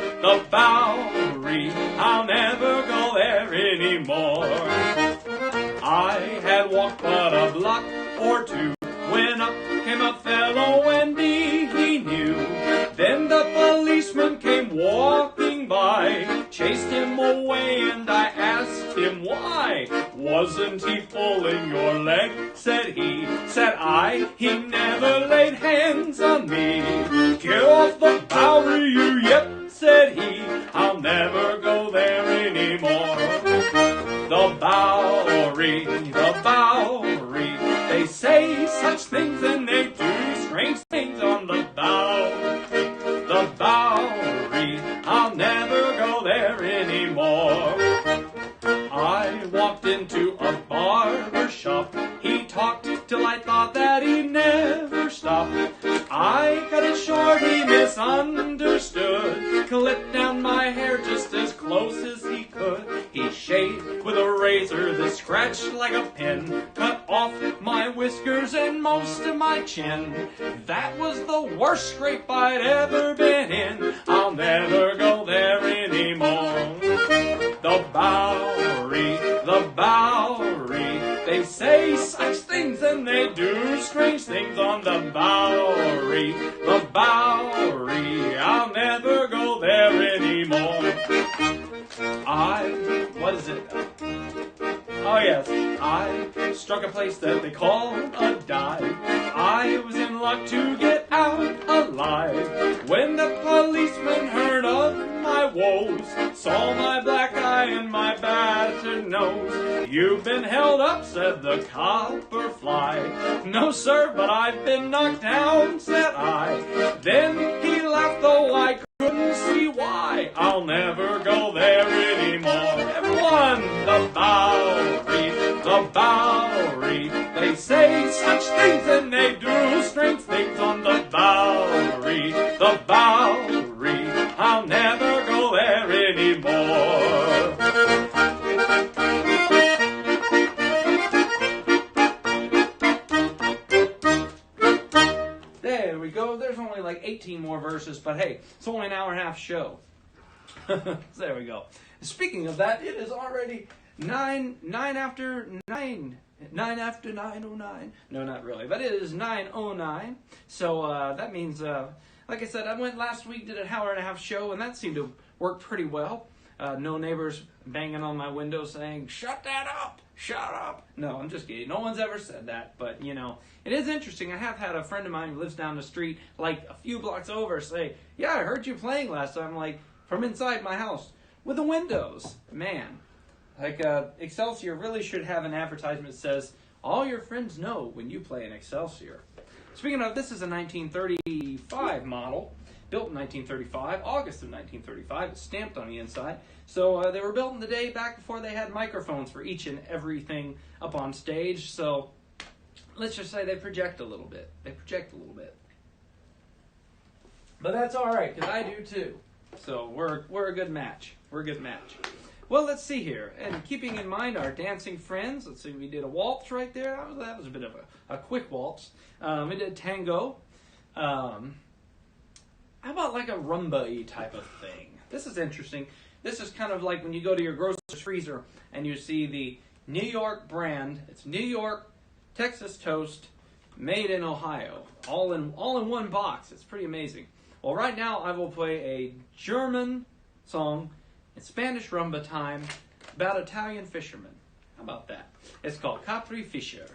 I'll never go there anymore. I had walked but a block or two when up came a fellow and he knew. Then the policeman came walking by, chased him away and I asked him why. Wasn't he pulling your leg? Said he. Said I, he never laid hands on me. Get off the Bowery, you yip, said he. I'll never go there anymore. The Bowery, they say such things and they do strange things on the Bowery, I'll never go there anymore. I walked into a barber shop. He talked till I thought that he never stopped. I cut it short, he misunderstood. Clipped down my hair just as close as he could. He shaved with a razor that scratched like a pin. Cut off my whiskers and most of my chin. That was the worst scrape I'd ever been in. I'll never go there anymore. The Bowery, they say such things and they do strange things on the Bowery, I'll never go there anymore. I struck a place that they call a dive. I was in luck to get out alive. When the policeman heard of my woes, saw my black eye and my battered nose. You've been held up, said the copper fly. No, sir, but I've been knocked down, said I. Then he laughed, though I couldn't see why. I'll never go there anymore. Everyone, the Bowery, they say such things and they do strange things on the Bowery, I'll never go there anymore. There we go. There's only like 18 more verses, but hey, it's only an hour and a half show. So there we go. Speaking of that, it is already 9 after 9:09. No, not really, but it is 9:09. So that means, like I said, I went last week, did an hour and a half show, and that seemed to work pretty well. No neighbors banging on my window saying, "Shut that up! Shut up!" No, I'm just kidding. No one's ever said that, but you know, it is interesting. I have had a friend of mine who lives down the street, like a few blocks over, say, "Yeah, I heard you playing last time," like from inside my house with the windows. Man. Like, Excelsior really should have an advertisement that says, all your friends know when you play an Excelsior. Speaking of, this is a 1935 model, built in 1935, August of 1935. It's stamped on the inside. So they were built in the day back before they had microphones for each and everything up on stage. So let's just say they project a little bit. But that's all right, because I do too. So we're a good match.
Well, let's see here. And keeping in mind our dancing friends, let's see, we did a waltz right there. That was a bit of a quick waltz. We did tango. How about like a rumba-y type of thing? This is interesting. This is kind of like when you go to your grocery freezer and you see the New York brand. It's New York Texas toast made in Ohio. All in one box. It's pretty amazing. Well, right now I will play a German song in Spanish rumba time about Italian fishermen. How about that? It's called Capri Fischer.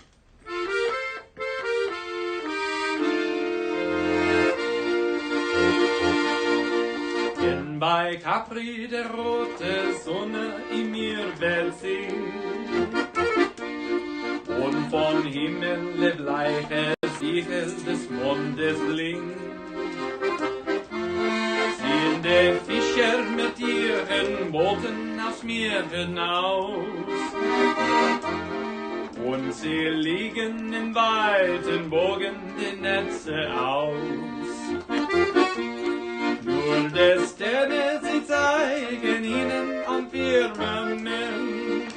Denn bei Capri der rote Sonne in mir Welt singt und von Himmel der bleiche Siegel des Mondes blinkt. Ziehen die Fischer mit ihren Booten aufs Meer hinaus und sie legen in weiten Bogen die Netze aus. Nur die Sterne, sie zeigen ihnen am Firmament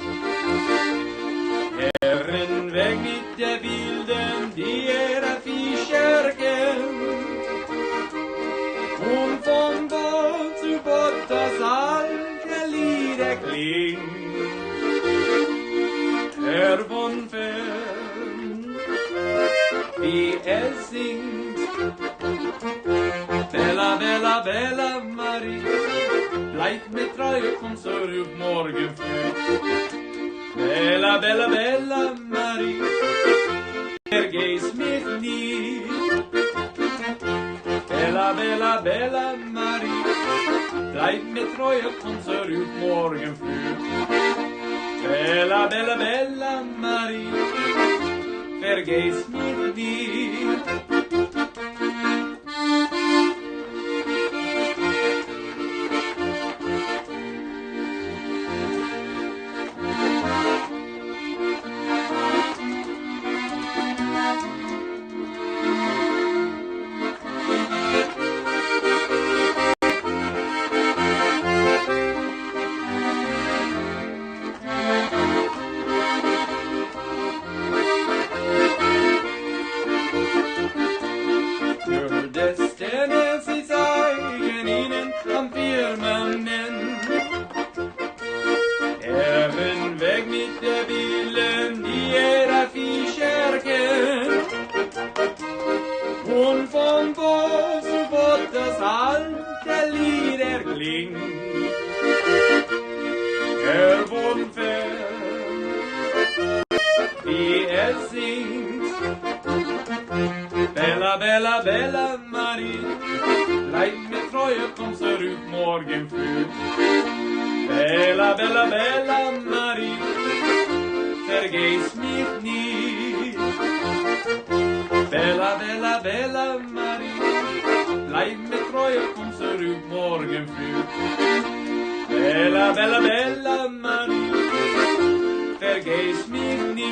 Herrenweg mit der Wilden, die jeder Fischer kennt. Und von Boot zu Boot das alte Lied erklingt. Hör von fern, wie es singt. Bella, Bella, Bella Marie, bleib mir treu, komm zurück morgen früh. Bella, Bella, Bella Marie, vergiss mich nie. Bella, Bella, Bella Marie, bleib mir treu, komm zurück morgen früh. Bella, Bella, Bella Marie, vergiss mich nie. Bella, Bella, Bella Marie, bleib mir treu, komm zurück morgen früh. Bella, Bella, Bella Marie, vergiss mich nie. Bella, Bella, Bella Marie, bleib mir treu, komm zurück morgen früh. Bella, Bella, Bella Marie, vergiss mich nie.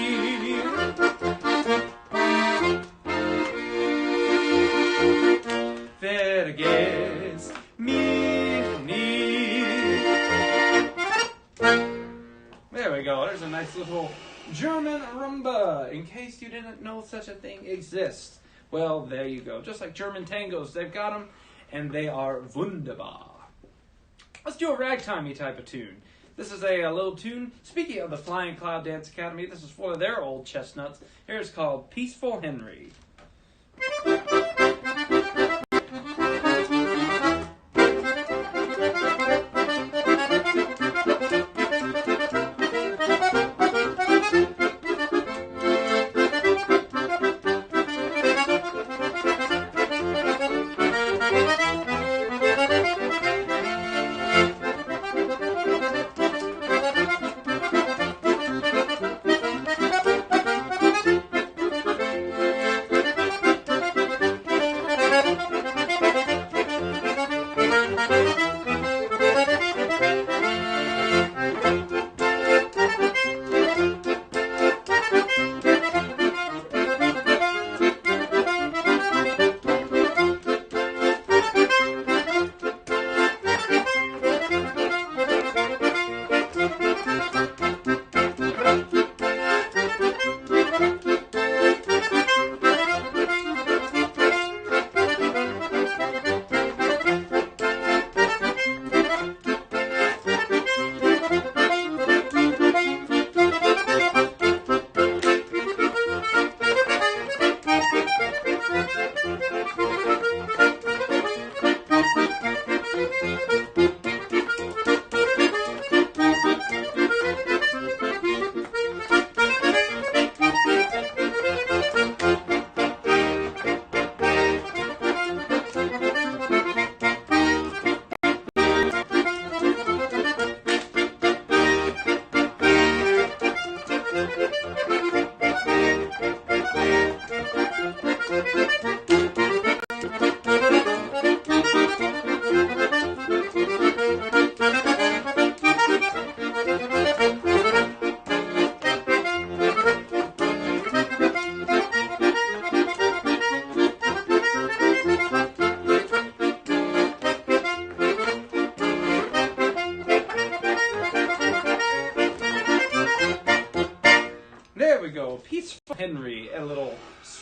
Vergiss mich nie. There we go. There's a nice little German rumba, in case you didn't know such a thing exists. Well, there you go. Just like German tangos, they've got them, and they are wunderbar. Let's do a ragtimey type of tune. This is a little tune. Speaking of the Flying Cloud Dance Academy, this is one of their old chestnuts. Here it's called Peaceful Henry.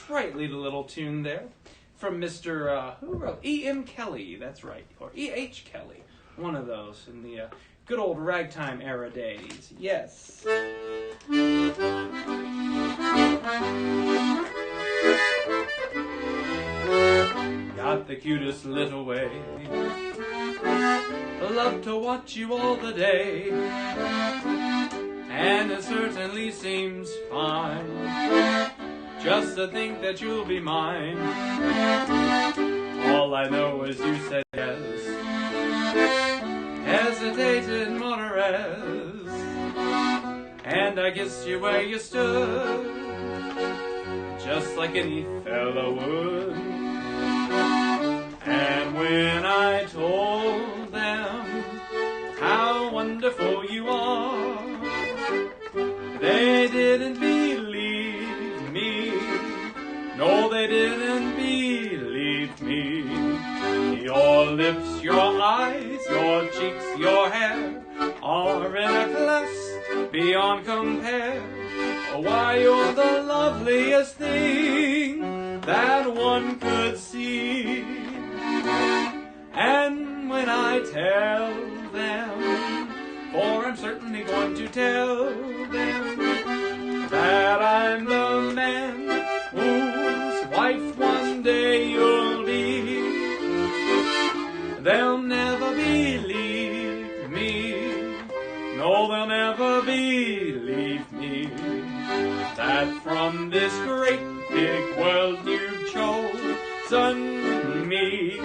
sprightly little tune there from Mr. Who wrote? E.M. Kelly, that's right, or E.H. Kelly, one of those in the good old ragtime era days. Yes. Got the cutest little way, love to watch you all the day, and it certainly seems fine just to think that you'll be mine. All I know is you said yes, hesitated more or less, and I kissed you where you stood, just like any fella would. And when I told them how wonderful you are, they didn't believe me. No, they didn't believe me. Your lips, your eyes, your cheeks, your hair are in a class beyond compare. Why, you're the loveliest thing that one could see. And when I tell them, for I'm certainly going to tell them, that I'm the man whose wife one day you'll be, they'll never believe me. No, they'll never believe me, that from this great big world you've chosen me.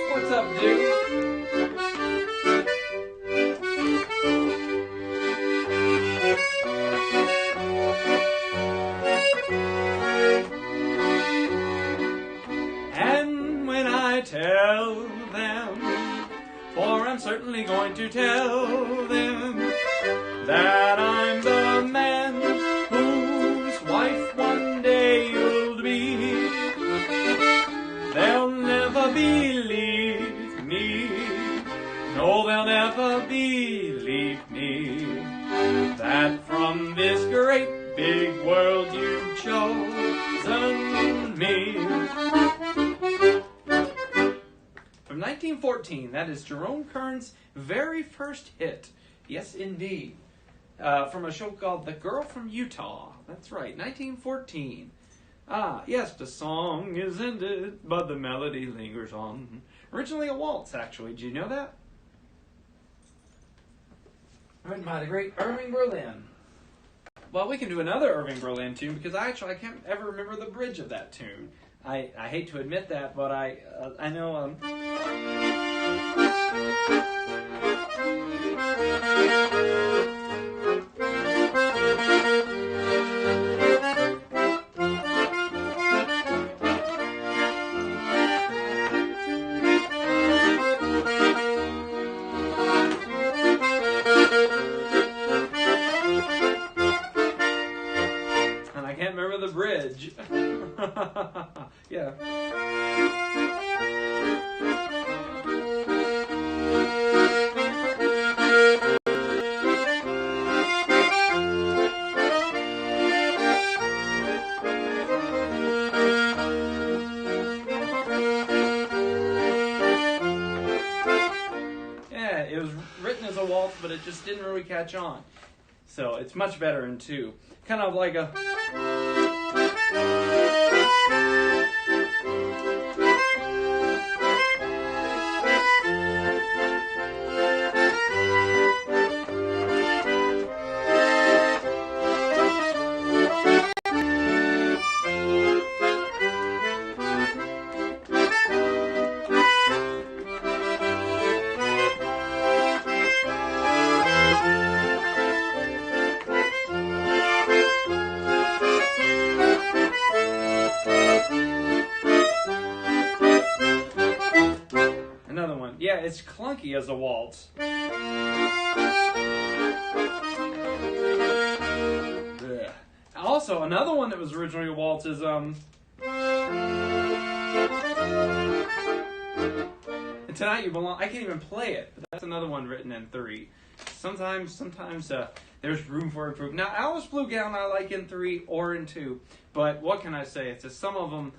What's up, dude? And when I tell them, for I'm certainly going to tell them, that I'm the man whose wife one day you'll be, they'll never believe me. No, they'll never believe me, that from this great big world you've chosen me. From 1914, that is Jerome Kern's very first hit. Yes, indeed. From a show called The Girl from Utah. That's right, 1914. Ah, yes, the song is ended, but the melody lingers on. Originally a waltz, actually. Did you know that? Written by the great Irving Berlin. Well, we can do another Irving Berlin tune, because I can't ever remember the bridge of that tune. I hate to admit that, but I know... and I can't remember the bridge. Yeah. Yeah, it was written as a waltz, but it just didn't really catch on. So it's much better in two. Kind of like a... Another one. Yeah, it's clunky as a waltz.
also, another one that was originally a waltz is, And Tonight You Belong. I can't even play it, but that's another one written in 3. Sometimes there's room for improvement. Now, Alice Blue Gown I like in 3 or in 2, but what can I say? It's just some of them,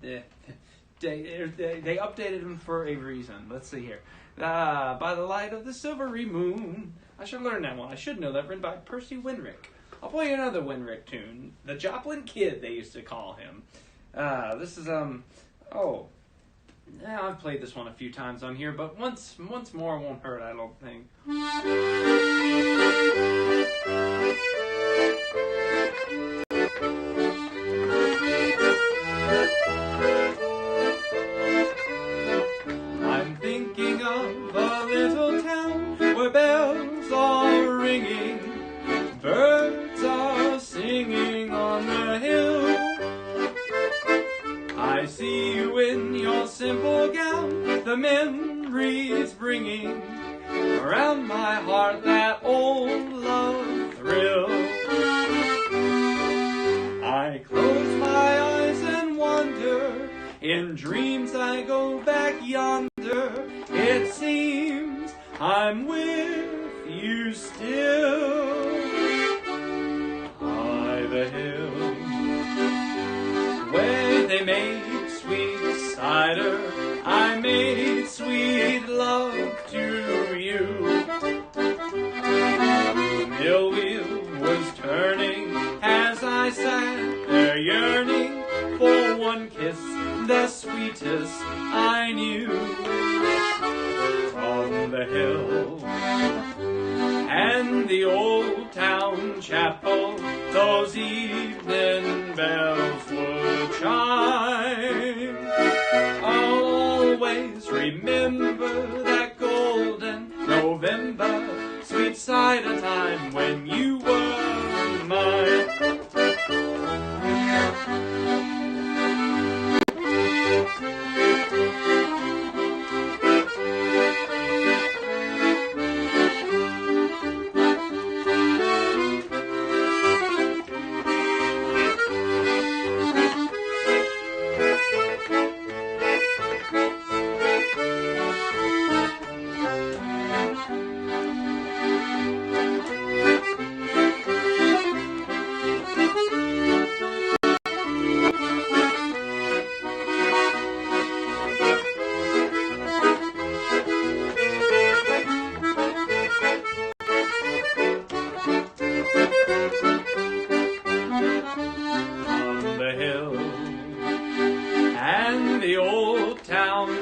they updated them for a reason. Let's see here. By the light of the silvery moon. I should learn that one. I should know that. Written by Percy Winrick. I'll play you another Winrick tune. The Joplin Kid, they used to call him. This is, yeah, I've played this one a few times on here, but once more won't hurt, I don't think. I'm thinking of a little town where bells are ringing, birds are singing on the hill. I see you in your simple gown, the memories bringing around my heart that old love thrill. I close my eyes and wander, in dreams I go back yonder. It seems I'm with you still. By the hill where they made sweet cider, I made sweet love to you. The mill wheel was turning as I sat there yearning for one kiss, the sweetest I knew. From the hill and the old town chapel, those evening bells would chime. I'll always remember that golden November, sweet cider time when you were mine.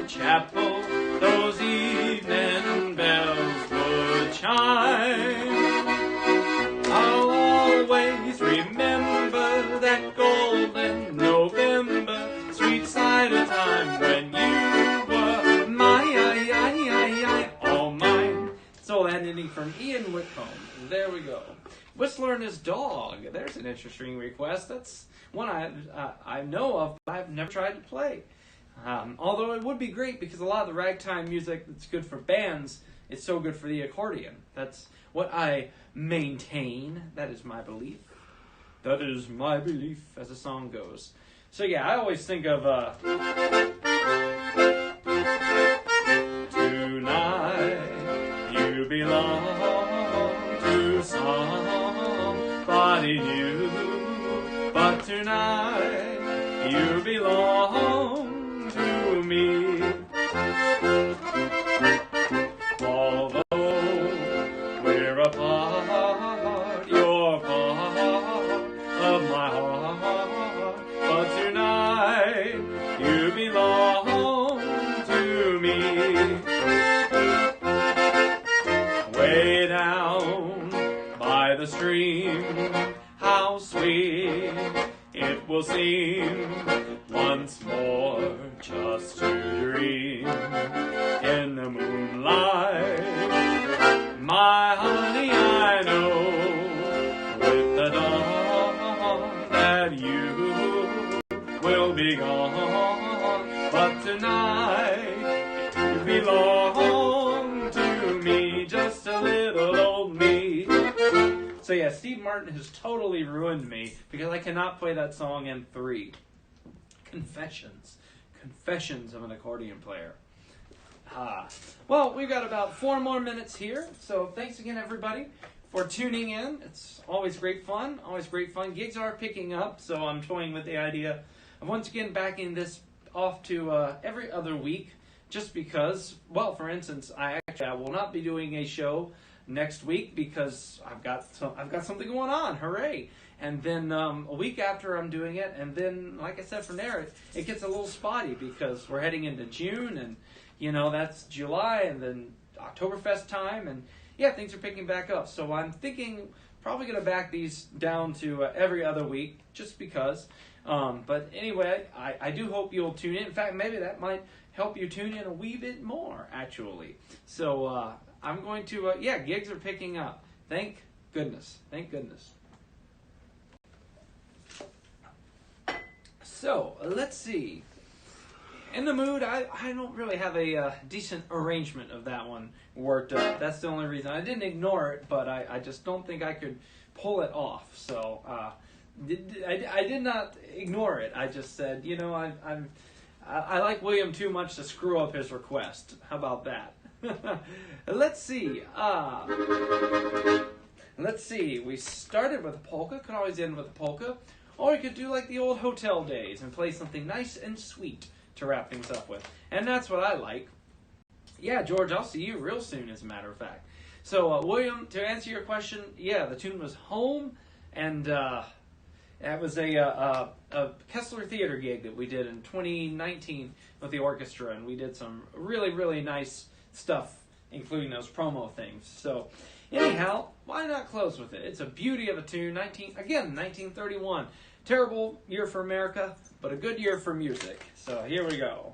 Chapel, those evening bells would chime. I'll always remember that golden November, sweet cider time when you were my, all mine. So that ending from Ian Whitcomb. There we go. Whistler and His Dog. There's an interesting request. That's one I know of, but I've never tried to play. Although it would be great because a lot of the ragtime music that's good for bands is so good for the accordion. That's what I maintain. That is my belief. That is my belief, as the song goes. So yeah, I always think of tonight you belong to somebody new, but tonight you belong to me. Although we're apart, you're part of my heart, but tonight you belong to me. Way down by the stream, how sweet it will seem once more just to dream in the moonlight. My honey, I know with the dawn that you will be gone, but tonight you belong to me, just a little old me.
So yeah, Steve Martin has totally ruined me because I cannot play that song in 3. Confessions of an accordion player. Well, we've got about 4 more minutes here, so thanks again, everybody, for tuning in. It's always great fun, Gigs are picking up, so I'm toying with the idea of once again backing this off to every other week, just because, well, for instance, I will not be doing a show next week because I've got something going on. Hooray! And then a week after I'm doing it, and then, like I said, from there it gets a little spotty because we're heading into June, and that's July, and then Oktoberfest time, and yeah, things are picking back up. So I'm thinking probably going to back these down to every other week, just because. But anyway, I do hope you'll tune in. In fact, maybe that might help you tune in a wee bit more, actually. So I'm going to, gigs are picking up. Thank goodness. So, let's see. In the Mood, I don't really have a decent arrangement of that one worked up. That's the only reason. I didn't ignore it, but I just don't think I could pull it off. So, I did not ignore it. I just said, I like William too much to screw up his request. How about that? Let's see. We started with a polka. Could always end with a polka. Or we could do like the old hotel days and play something nice and sweet to wrap things up with. And that's what I like. Yeah, George, I'll see you real soon, as a matter of fact. So, William, to answer your question, yeah, the tune was Home, and that was a Kessler Theater gig that we did in 2019 with the orchestra, and we did some really, really nice stuff, including those promo things. So, anyhow, why not close with it? It's a beauty of a tune. 1931. Terrible year for America, but a good year for music. So here we go.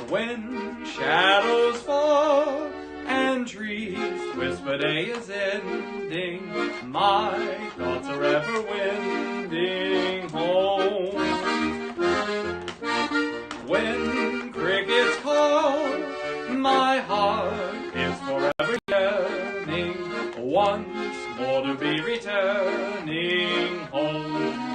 When shadows fall and trees whisper day is ending, my thoughts are ever wending home. When crickets call, my heart is forever yearning, once more to be returning home.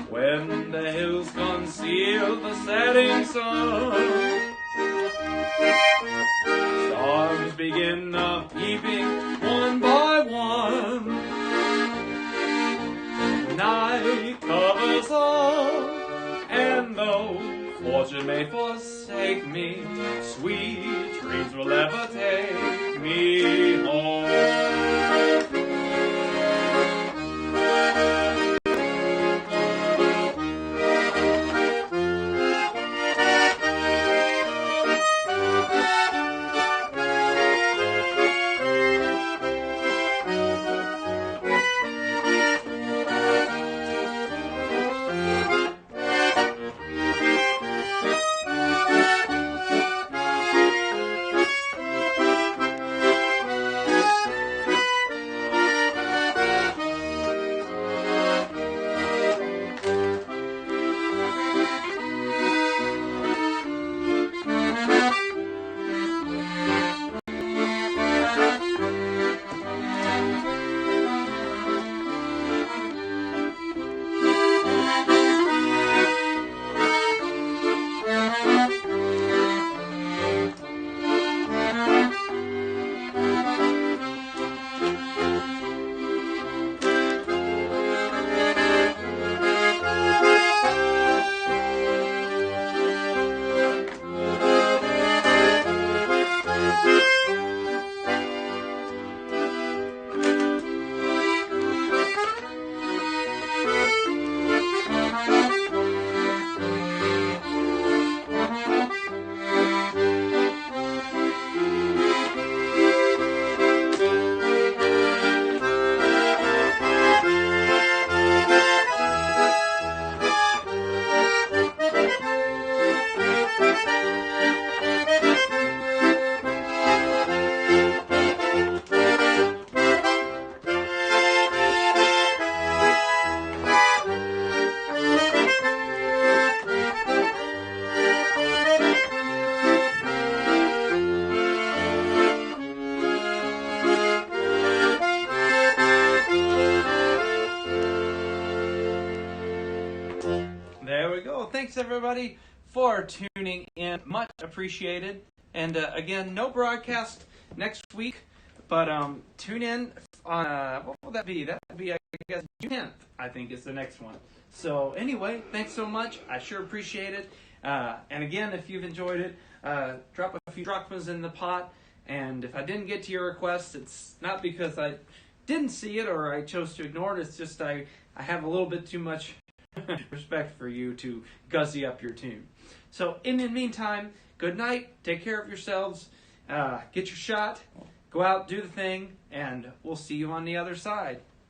When the hills conceal the setting sun, stars begin a-peeping one by one. Night covers all, and though fortune may forsake me, sweet dreams will ever take me home. There we go. Thanks, everybody, for tuning in. Much appreciated. And again, no broadcast next week, but tune in on, what will that be? That would be, I guess, June 10th, I think, is the next one. So anyway, thanks so much. I sure appreciate it. And again, if you've enjoyed it, drop a few drachmas in the pot. And if I didn't get to your request, it's not because I didn't see it or I chose to ignore it. It's just I have a little bit too much respect for you to gussy up your tune. So in the meantime, good night. Take care of yourselves. Get your shot. Go out, do the thing, and we'll see you on the other side.